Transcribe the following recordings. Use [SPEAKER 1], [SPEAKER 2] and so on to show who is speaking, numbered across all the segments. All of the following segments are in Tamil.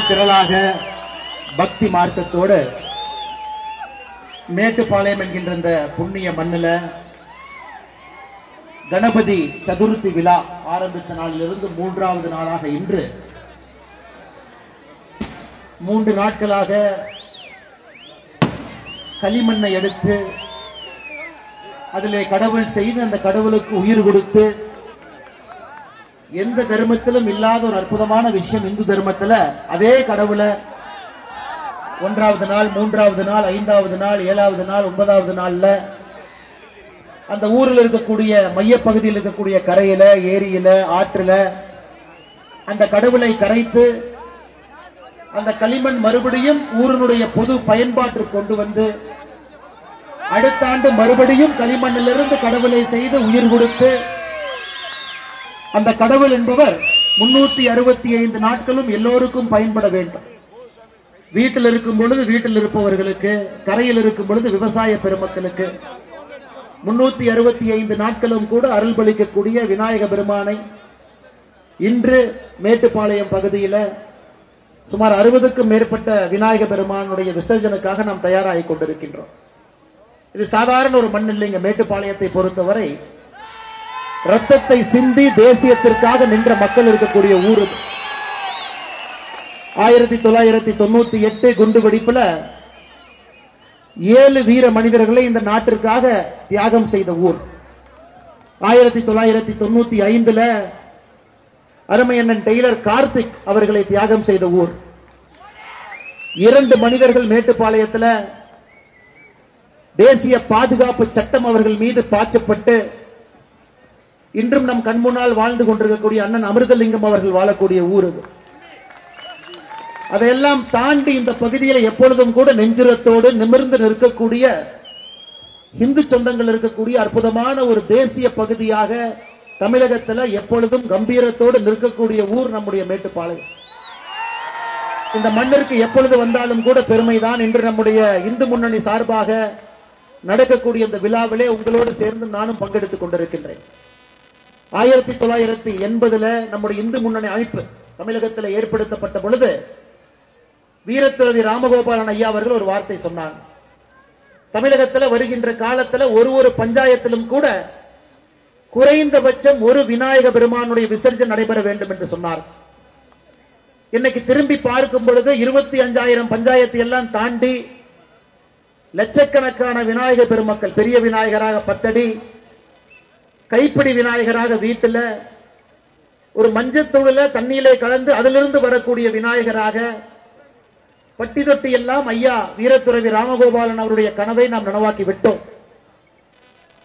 [SPEAKER 1] திரளாக பக்தி மார்க்கத்தோடு மேட்டுப்பாளையம் என்கின்ற இந்த புண்ணிய மண்ணில கணபதி சதுர்த்தி விழா ஆரம்பித்த நாளிலிருந்து 3வது நாளாக இன்று 3 நாட்களாக களிமண்ணை எடுத்து அதிலே கடவுள் செய்து அந்த கடவுளுக்கு உயிர் கொடுத்து எந்த தர்மத்திலும் இல்லாத ஒரு அற்புதமான விஷயம் இந்து தர்மத்தில் அதே கடவுளை 1வது நாள் 3வது நாள் 5வது நாள் 7வது நாள் 9வது நாள்ல அந்த ஊரில் இருக்கக்கூடிய மையப்பகுதியில் இருக்கக்கூடிய கரையில ஏரியில ஆற்றுல அந்த கடவுளை கரைத்து அந்த களிமண் மறுபடியும் ஊரினுடைய பொது பயன்பாட்டிற்கு கொண்டு வந்து அடுத்த ஆண்டு மறுபடியும் களிமண்ணிலிருந்து கடவுளை செய்து உயிர் கொடுத்து அந்த கடவுள் என்பவர் 365 நாட்களும் எல்லோருக்கும் பயன்பட வேண்டும். வீட்டில் இருக்கும் பொழுது வீட்டில் இருப்பவர்களுக்கு, கரையில் இருக்கும் பொழுது விவசாய பெருமக்களுக்கு 365 நாட்களும் கூட அருள்பளிக்கக்கூடிய விநாயக பெருமானை இன்று மேட்டுப்பாளையம் பகுதியில் சுமார் 60க்கும் மேற்பட்ட விநாயக பெருமானுடைய விசர்ஜனுக்காக நாம் தயாராகி கொண்டிருக்கின்றோம். இது சாதாரண ஒரு மண் இல்லைங்க. மேட்டுப்பாளையத்தை பொறுத்தவரை ரத்தத்தை சிந்தி தேசியத்திற்காக நின்ற மக்கள் இருக்கக்கூடிய ஊர். 1998 குண்டுவெடிப்புல 7 வீர மனிதர்களை இந்த நாட்டிற்காக தியாகம் செய்த ஊர். 1995 அருமையண்ணன் டெய்லர் கார்த்திக் அவர்களை தியாகம் செய்த ஊர். 2 மனிதர்கள் மேட்டுப்பாளையத்தில் தேசிய பாதுகாப்பு சட்டம் அவர்கள் மீது பாய்ச்சப்பட்டு இன்றும் நம் கண்முன்னால் வாழ்ந்து கொண்டிருக்கக்கூடிய அண்ணன் அமிர்தலிங்கம் அவர்கள் வாழக்கூடிய ஊர் இது. அதையெல்லாம் தாண்டி இந்த பகுதியில் எப்பொழுதும் கூட நெஞ்சுரத்தோடு நிமிர்ந்து நிற்கக்கூடிய இந்து சொந்தங்கள் இருக்கக்கூடிய அற்புதமான ஒரு தேசிய பகுதியாக தமிழகத்தில் எப்பொழுதும் கம்பீரத்தோடு நிற்கக்கூடிய ஊர் நம்முடைய மேட்டுப்பாளையம். இந்த மண்ணிற்கு எப்பொழுது வந்தாலும் கூட பெருமைதான். இன்று நம்முடைய இந்து முன்னணி சார்பாக நடக்கக்கூடிய இந்த விழாவிலே உங்களோடு சேர்ந்து நானும் பங்கெடுத்துக் கொண்டிருக்கின்றேன். 1980 நம்முடைய இந்து முன்னணி அமைப்பு தமிழகத்தில் ஏற்படுத்தப்பட்ட பொழுது வீரத்துறவி ராமகோபாலன் ஐயா அவர்கள் ஒரு வார்த்தை சொன்னாங்க. தமிழகத்தில் வருகின்ற காலத்தில் ஒரு பஞ்சாயத்திலும் கூட குறைந்தபட்சம் ஒரு விநாயக பெருமானுடைய விசர்ஜன் நடைபெற வேண்டும் என்று சொன்னார். இன்னைக்கு திரும்பி பார்க்கும் பொழுது 25,000 பஞ்சாயத்து எல்லாம் தாண்டி லட்சக்கணக்கான விநாயக பெருமக்கள், பெரிய விநாயகராக 10 அடி, கைப்பிடி விநாயகராக வீட்டில் ஒரு மஞ்சத்தூளில தண்ணீரை கலந்து அதிலிருந்து வரக்கூடிய விநாயகராக பட்டி தொட்டி எல்லாம் ஐயா வீரத்துறவி ராமகோபாலன் அவருடைய கனவை நாம் நனவாக்கி விட்டோம்.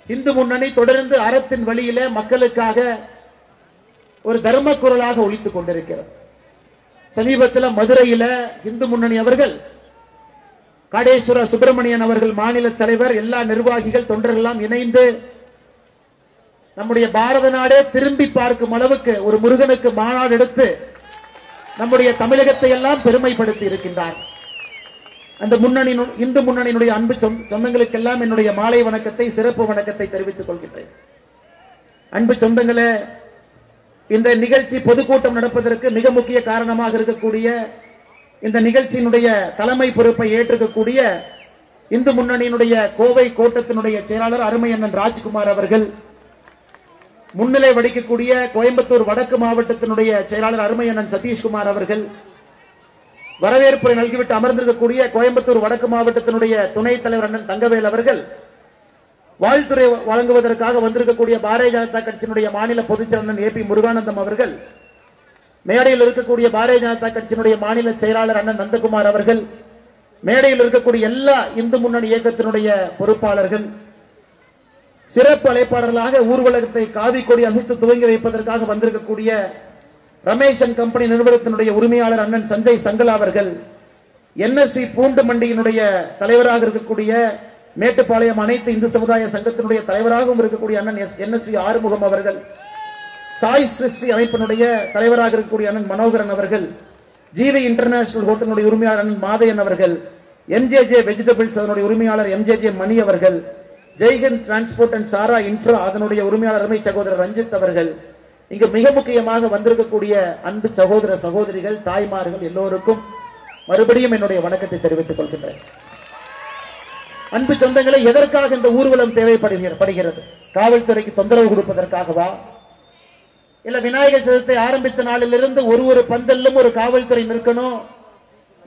[SPEAKER 1] இந்து முன்னணி தொடர்ந்து அறத்தின் வழியில மக்களுக்காக ஒரு தர்ம குரலாக ஒலித்துக் கொண்டிருக்கிறது. சமீபத்தில் மதுரையில இந்து முன்னணி அவர்கள் காடேஸ்வர சுப்பிரமணியன் அவர்கள் மாநில தலைவர், எல்லா நிர்வாகிகள் தொண்டர்கள் இணைந்து நம்முடைய பாரத நாடே திரும்பி பார்க்கும் அளவுக்கு ஒரு முருகனுக்கு மாநாடு எடுத்து நம்முடைய தமிழகத்தை எல்லாம் பெருமைப்படுத்தி இருக்கின்றார். அந்த முன்னணி இந்து முன்னணியினுடைய அன்பு சொந்தங்களுக்கெல்லாம் என்னுடைய மாலை வணக்கத்தை, சிறப்பு வணக்கத்தை தெரிவித்துக் கொள்கின்றேன். அன்பு சொந்தங்களே, இந்த நிகழ்ச்சி பொதுக்கூட்டம் நடப்பதற்கு மிக முக்கிய காரணமாக இருக்கக்கூடிய இந்த நிகழ்ச்சியினுடைய தலைமை பொறுப்பை ஏற்றிருக்கக்கூடிய இந்து முன்னணியினுடைய கோவை கோட்டத்தினுடைய செயலாளர் அருமையண்ணன் ராஜ்குமார் அவர்கள், முன்னிலை வகிக்கக்கூடிய கோயம்புத்தூர் வடக்கு மாவட்டத்தினுடைய செயலாளர் அருமையண்ணன் சதீஷ்குமார் அவர்கள், வரவேற்புரை நல்கிவிட்டு அமர்ந்திருக்கக்கூடிய கோயம்புத்தூர் வடக்கு மாவட்டத்தினுடைய துணைத் தலைவர் அண்ணன் தங்கவேல் அவர்கள், வாழ்த்துறை வழங்குவதற்காக வந்திருக்கக்கூடிய பாரதிய ஜனதா கட்சியினுடைய மாநில பொதுச்செயலாளர் ஏபி முருகானந்தம் அவர்கள், மேடையில் இருக்கக்கூடிய பாரதிய ஜனதா கட்சியினுடைய மாநில செயலாளர் அண்ணன் நந்தகுமார் அவர்கள், மேடையில் இருக்கக்கூடிய எல்லா இந்து முன்னணி இயக்கத்தினுடைய பொறுப்பாளர்கள், சிறப்பு அழைப்பாளர்களாக ஊர்வலகத்தை காவி கொடி அசைத்து துவங்கி வைப்பதற்காக வந்திருக்கக்கூடிய ரமேஷ் அண்ட் கம்பெனி நிறுவனத்தினுடைய உரிமையாளர் அண்ணன் சஞ்சய் சங்கலா அவர்கள், NSV பூண்டு மண்டியினுடைய தலைவராக இருக்கக்கூடிய மேட்டுப்பாளையம் அனைத்து இந்து சமுதாய சங்கத்தினுடைய தலைவராகவும் இருக்கக்கூடிய அண்ணன் NSV ஆறுமுகம் அவர்கள், சாய் சிருஷ்டி அமைப்பினுடைய தலைவராக இருக்கக்கூடிய அண்ணன் மனோகரன் அவர்கள், ஜிவி இன்டர்நேஷனல் ஹோட்டலுடைய உரிமையாளர் அண்ணன் மாதையன் அவர்கள், MJJ வெஜிடபிள்ஸ் அதனுடைய உரிமையாளர் MJJ மணி அவர்கள், ஜெய்ஹிந்த் டிரான்ஸ்போர்ட் அண்ட் சாரா இன்ஃப்ரா அதனுடைய உரிமையாளர் அருமை சகோதரர் ரஞ்சித் அவர்கள், இங்கு மிக முக்கியமாக வந்திருக்கக்கூடிய அன்பு சகோதர சகோதரிகள், தாய்மார்கள் எல்லோருக்கும் மறுபடியும் என்னுடைய வணக்கத்தை தெரிவித்துக் கொள்கின்றேன். அன்பு சொந்தங்களை, எதற்காக இந்த ஊர்வலம் தேவைப்படுகிறது? காவல்துறைக்கு தொந்தரவு கொடுப்பதற்காகவா? இல்ல விநாயகர் சதுர்த்தி ஆரம்பித்த நாளிலிருந்து ஒரு பந்தல்லும் ஒரு காவல்துறை நிற்கணும்,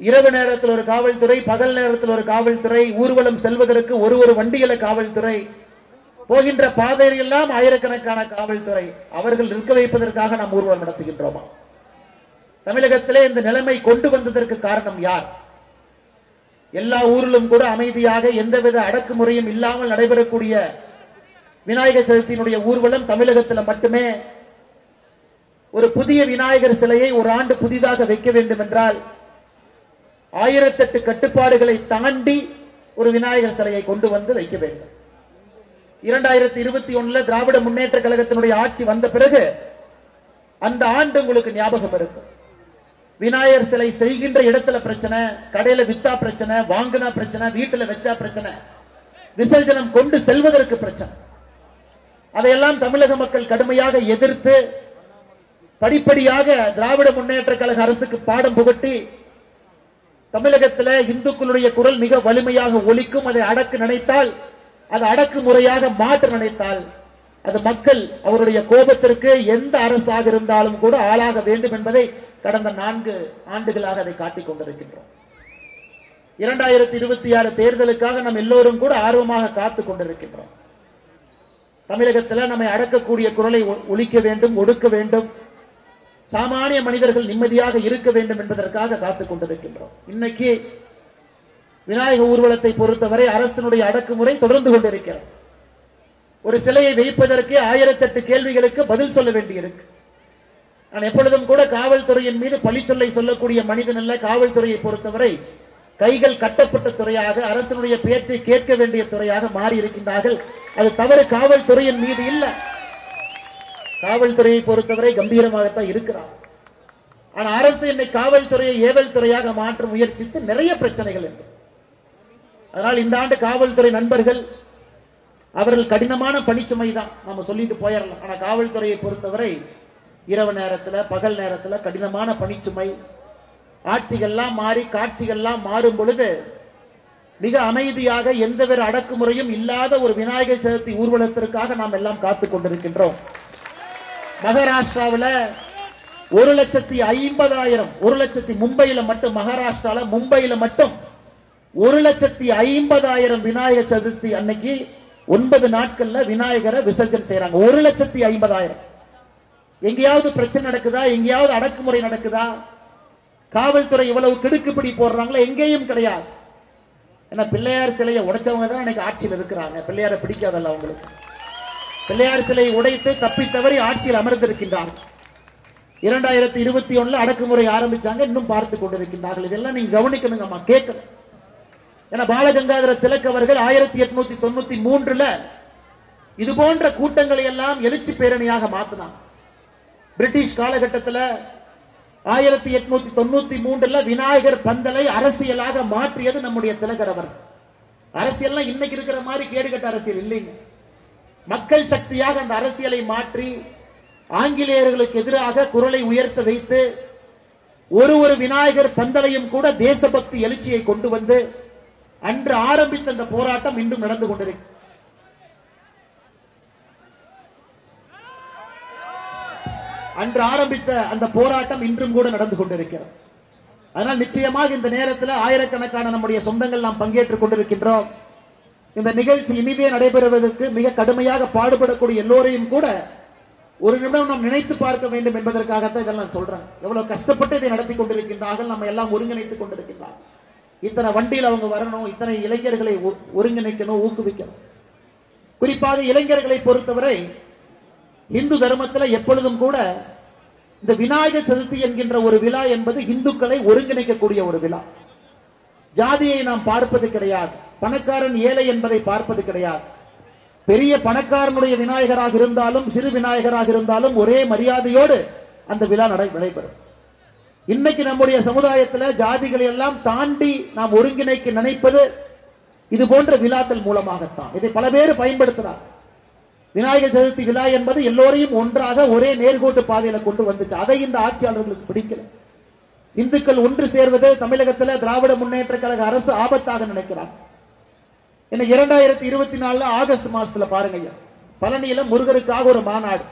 [SPEAKER 1] இரவு நேரத்தில் ஒரு காவல்துறை, பகல் நேரத்தில் ஒரு காவல்துறை, ஊர்வலம் செல்வதற்கு ஒரு வண்டியில காவல்துறை, போகின்ற பாதையில் எல்லாம் ஆயிரக்கணக்கான காவல்துறை, அவர்கள் நிற்க வைப்பதற்காக நாம் ஊர்வலம் நடத்துகின்றோமா? தமிழகத்திலே இந்த நிலைமை கொண்டு வந்ததற்கு காரணம் யார்? எல்லா ஊரிலும் கூட அமைதியாக எந்தவித அடக்குமுறையும் இல்லாமல் நடைபெறக்கூடிய விநாயகர் சதுர்த்தியினுடைய ஊர்வலம் தமிழகத்தில் மட்டுமே. ஒரு புதிய விநாயகர் சிலையை ஒரு ஆண்டு புதிதாக வைக்க வேண்டும் என்றால் 1008 கட்டுப்பாடுகளை தாண்டி ஒரு விநாயகர் சிலையை கொண்டு வந்து வைக்க வேண்டும். 2021 திராவிட முன்னேற்ற கழகத்தினுடைய ஆட்சி வந்த பிறகு அந்த ஆண்டு உங்களுக்கு ஞாபகம் இருக்கும். விநாயகர் சிலை செய்கின்ற இடத்துல பிரச்சனை, கடையில வித்தா பிரச்சனை, வாங்கினா பிரச்சனை, வீட்டுல வச்சா பிரச்சனை, விசர்ஜனம் கொண்டு செல்வதற்கு பிரச்சனை. அதையெல்லாம் தமிழக மக்கள் கடுமையாக எதிர்த்து படிப்படியாக திராவிட முன்னேற்ற கழக அரசுக்கு பாடம் புகட்டி தமிழகத்தில் இந்துக்களுடைய குரல் மிக வலிமையாக ஒலிக்கும். அதை அடக்கு நினைத்தால், அது அடக்குமுறையாக மாற்ற நினைத்தால், அது மக்கள் அவருடைய கோபத்திற்கு எந்த அரசாக இருந்தாலும் கூட ஆளாக வேண்டும் என்பதை கடந்த 4 ஆண்டுகளாக அதை காட்டிக் கொண்டிருக்கின்றோம். 2026 தேர்தலுக்காக நாம் எல்லோரும் கூட ஆர்வமாக காத்துக் கொண்டிருக்கின்றோம். தமிழகத்தில் நம்மை அடக்கக்கூடிய குரலை ஒலிக்க வேண்டும், ஒடுக்க வேண்டும், சாமானிய மனிதர்கள் நிம்மதியாக இருக்க வேண்டும் என்பதற்காக காத்துக் கொண்டிருக்கின்றோம். இன்னைக்கு விநாயக ஊர்வலத்தை பொறுத்தவரை அரசினுடைய அடக்குமுறை தொடர்ந்து கொண்டிருக்கிறது. ஒரு சிலையை வைப்பதற்கு 1008 கேள்விகளுக்கு பதில் சொல்ல வேண்டியிருக்கு. நான் எப்பொழுதும் கூட காவல்துறையின் மீது பழிச்சொல்லை சொல்லக்கூடிய மனிதன் அல்ல. காவல்துறையை பொறுத்தவரை கைகள் கட்டப்பட்ட துறையாக, அரசினுடைய பேச்சை கேட்க வேண்டிய துறையாக மாறி இருக்கின்றார்கள். அது தவறு காவல்துறையின் மீது இல்ல. காவல்துறையை பொறுத்தவரை கம்பீரமாகத்தான் இருக்கிறார். ஆனால் அரசு என்னை காவல்துறையை ஏவல் துறையாக மாற்ற முயற்சித்து நிறைய பிரச்சனைகள் இருக்கு. அதனால் இந்த ஆண்டு காவல்துறை நண்பர்கள் அவர்கள் கடினமான பணிச்சுமை தான் நம்ம சொல்லிட்டு போயிடலாம். ஆனா காவல்துறையை பொறுத்தவரை இரவு நேரத்தில், பகல் நேரத்தில் கடினமான பணிச்சுமை. ஆட்சிகள்லாம் மாறி காட்சிகள்லாம் மாறும் பொழுது மிக அமைதியாக எந்தவித அடக்குமுறையும் இல்லாத ஒரு விநாயகர் சதுர்த்தி ஊர்வலத்திற்காக நாம் எல்லாம் காத்துக் கொண்டிருக்கின்றோம். மகாராஷ்டிராவில் 1,50,000 மும்பையில மட்டும், மகாராஷ்டிரால மும்பையில மட்டும் 1,50,000 விநாயகர் சதுர்த்தி அன்னைக்கு 9 நாட்கள்ல விநாயகரை விசர்ஜனை செய்யறாங்க. 1,50,000. எங்கேயாவது பிரச்சனை நடக்குதா? எங்கேயாவது அடக்குமுறை நடக்குதா? காவல்துறை இவ்வளவு கிடுக்குப்பிடி போடுறாங்களா? எங்கேயும் கிடையாது. ஏன்னா பிள்ளையார் சிலையை உடைச்சவங்க தான் இன்னைக்கு ஆட்சியில் இருக்கிறாங்க. பிள்ளையாரை பிடிக்காதல்ல அவங்களுக்கு. பிள்ளையார் சிலையை உடைத்து தப்பி தவறி ஆட்சியில் அமர்ந்திருக்கின்றார்கள். 2021 அடக்குமுறை ஆரம்பிச்சாங்க, இன்னும் பார்த்து கொண்டிருக்கின்றார்கள். இதெல்லாம் நீங்க கவனிக்கணுங்கம்மா, கேட்கணும். ஏன்னா பாலகங்காதர திலக் அவர்கள் 1893 இது போன்ற கூட்டங்களை எல்லாம் எழுச்சி பேரணியாக மாற்றினார். பிரிட்டிஷ் காலகட்டத்தில் 1893 விநாயகர் பந்தலை அரசியலாக மாற்றியது நம்முடைய திலகர் அவர். அரசியல் இன்னைக்கு இருக்கிற மாதிரி கேடுகட்ட அரசியல் இல்லைங்க. மக்கள் சக்தியாக அந்த அரசியலை மாற்றி ஆங்கிலேயர்களுக்கு எதிராக குரலை உயர்த்த வைத்து ஒரு விநாயகர் பந்தலையும் கூட தேசபக்தி எழுச்சியை கொண்டு வந்து அன்று ஆரம்பித்த அந்த போராட்டம் இன்றும் நடந்து கொண்டிருக்கு. அன்று ஆரம்பித்த அந்த போராட்டம் இன்றும் கூட நடந்து கொண்டிருக்கிறது. அதனால் நிச்சயமாக இந்த நேரத்தில் ஆயிரக்கணக்கான நம்முடைய சொந்தங்கள் நாம் பங்கேற்றுக் கொண்டிருக்கின்றோம். இந்த நிகழ்ச்சி இனிதே நடைபெறுவதற்கு மிக கடுமையாக பாடுபடக்கூடிய எல்லோரையும் கூட ஒரு நிமிடம் நாம் நினைத்து பார்க்க வேண்டும் என்பதற்காகத்தான் இதெல்லாம் சொல்றேன். எவ்வளவு கஷ்டப்பட்டு இதை நடத்தி கொண்டிருக்கின்றார்கள், நம்ம எல்லாம் ஒருங்கிணைத்துக் கொண்டிருக்கின்றார்கள். இத்தனை வண்டியில் அவங்க வரணும், இத்தனை இளைஞர்களை ஒருங்கிணைக்கணும், ஊக்குவிக்கணும். குறிப்பாக இளைஞர்களை பொறுத்தவரை இந்து தர்மத்தில் எப்பொழுதும் கூட இந்த விநாயகர் சதுர்த்தி என்கின்ற ஒரு விழா என்பது இந்துக்களை ஒருங்கிணைக்கக்கூடிய ஒரு விழா. ஜாதியை நாம் பார்ப்பது கிடையாது, பணக்காரன் ஏழை என்பதை பார்ப்பது கிடையாது. பெரிய பணக்காரனுடைய விநாயகராக இருந்தாலும் சிறு விநாயகராக இருந்தாலும் ஒரே மரியாதையோடு அந்த விழா நடைபெறும். இன்னைக்கு நம்முடைய சமுதாயத்தில் ஜாதிகளை எல்லாம் தாண்டி நாம் ஒருங்கிணைக்க நினைப்பது இது போன்ற விழாக்கள் மூலமாகத்தான். இதை பல பேர் பயன்படுத்தினார். விநாயகர் சதுர்த்தி விழா என்பது எல்லோரையும் ஒன்றாக ஒரே நேர்கோட்டு பாதையில கொண்டு வந்துச்சு. அதை இந்த ஆட்சியாளர்களுக்கு பிடிக்கல. இந்துக்கள் ஒன்று சேர்வது தமிழகத்தில் திராவிட முன்னேற்ற கழக அரசு ஆபத்தாக நினைக்கிறார். 2024 ஆகஸ்ட் மாசத்துல பாருங்க, பழனியில முருகருக்காக ஒரு மாநாடு.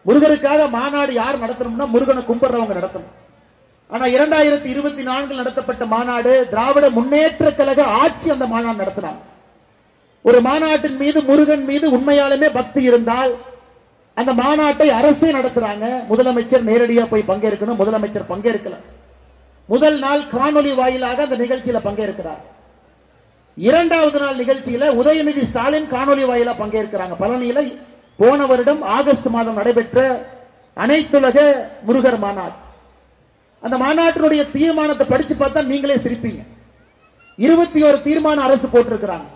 [SPEAKER 1] முருகருக்காக மாநாடு யார் நடத்தணும்னா முருகனை கும்பிடுறவங்க நடத்தணும். ஆனா 2024 நடத்தப்பட்ட மாநாடு திராவிட முன்னேற்ற கழக ஆட்சி அந்த மாநாடு நடத்தினார். ஒரு மாநாட்டின் மீது முருகன் மீது உண்மையாலுமே பக்தி இருந்தால் அந்த மாநாட்டை அரசே நடத்துறாங்க. முதலமைச்சர் நேரடியா போய் பங்கேற்கணும். முதலமைச்சர் பங்கேற்கல. முதல் நாள் காணொலி வாயிலாக அந்த நிகழ்ச்சியில பங்கேற்கிறார். இரண்டாவது நாள் நிகழ்ச்சியில உதயநிதி ஸ்டாலின் காணொலி வாயிலா பங்கேற்கிறாங்க. பழனியில போன வருடம் ஆகஸ்ட் மாதம் நடைபெற்ற அனைத்துலக முருகர் மாநாடு. அந்த மாநாட்டினுடைய தீர்மானத்தை படிச்சு பார்த்தா நீங்களே சிரிப்பீங்க. 21 தீர்மானம் அரசு போட்டிருக்கிறாங்க.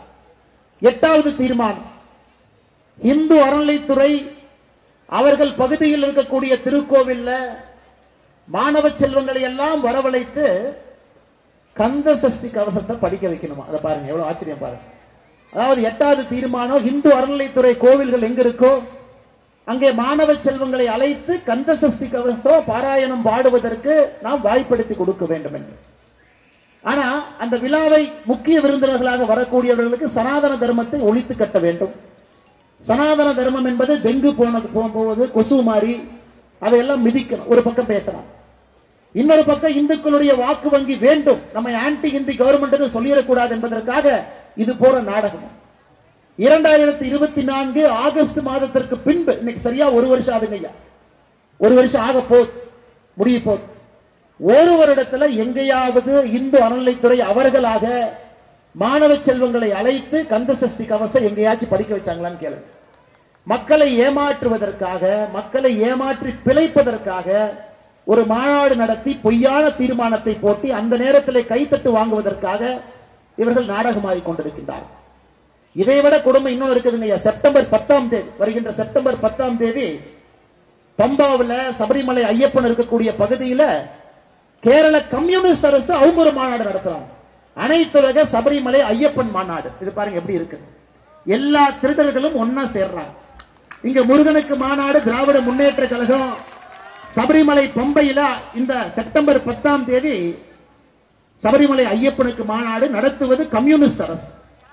[SPEAKER 1] 8வது தீர்மானம், இந்து அறநிலைத்துறை அவர்கள் பகுதியில் இருக்கக்கூடிய திருக்கோவில்ல மாணவ செல்வங்களை எல்லாம் வரவழைத்து கந்த சஷ்டி கவசத்தை படிக்க வைக்கணுமா. அதை பாருங்க, எவ்வளவு ஆச்சரியம் பாருங்க. அதாவது 8வது தீர்மானம், இந்து அறநிலைத்துறை கோவில்கள் எங்க இருக்கோ அங்கே மாணவ செல்வங்களை அழைத்து கந்த சஷ்டி கவசம் பாராயணம் பாடுவதற்கு நாம் வாய்ப்படுத்தி கொடுக்க வேண்டும் என்று. ஆனா அந்த விழாவை முக்கிய விருந்தினர்களாக வரக்கூடியவர்களுக்கு சனாதன தர்மத்தை ஒழித்து கட்ட வேண்டும். சனாதன தர்மம் என்பது டெங்கு போவது, கொசு மாறி அதையெல்லாம் மிதிக்கணும். ஒரு பக்கம் பேசலாம். இன்னொரு பக்கம் இந்துக்களுடைய வாக்கு வங்கி வேண்டும், நம்ம ஆன்டி இந்தி கவர்மெண்ட் சொல்லிடக்கூடாது என்பதற்காக இது போற நாடகம். 2024 ஆகஸ்ட் மாதத்திற்கு பின்பு, இன்னைக்கு சரியா ஒரு வருஷம் ஆகுங்க, ஒரு வருஷம் ஆக போது, முடிய போது. ஒரு வருடத்துல எங்கேயாவது இந்து அறநிலைத்துறை அவர்களாக மாணவ செல்வங்களை அழைத்து கந்த சஷ்டி கவசம் எங்கேயாச்சும் படிக்க வச்சாங்களான்னு கேளுங்க. மக்களை ஏமாற்றுவதற்காக, மக்களை ஏமாற்றி பிழைப்பதற்காக ஒரு மாநாடு நடத்தி பொய்யான தீர்மானத்தை போட்டி அந்த நேரத்தில் கைத்தட்டு வாங்குவதற்காக இவர்கள் நாடகமாகி கொண்டிருக்கின்றார்கள். இதைவிட கொடுமை இன்னும் இருக்குதுங்க. செப்டம்பர் 10ஆம் தேதி, வருகின்ற செப்டம்பர் 10ஆம் தேதி பம்பாவில் சபரிமலை ஐயப்பன் இருக்கக்கூடிய பகுதியில் கேரள கம்யூனிஸ்ட் அரசு அவங்க ஒரு மாநாடு நடத்துறாங்க. அனைத்துலக சபரிமலை ஐயப்பன் மாநாடு. இது பாருங்க எப்படி இருக்கு. எல்லா திருடர்களும் ஒன்னா சேர்றாங்க. இங்க முருகனுக்கு மாநாடு திராவிட முன்னேற்ற கழகம், சபரிமலை பம்பையில இந்த செப்டம்பர் 10ஆம் தேதி சபரிமலை ஐயப்பனுக்கு மாநாடு நடத்துவது கம்யூனிஸ்ட் அரசு.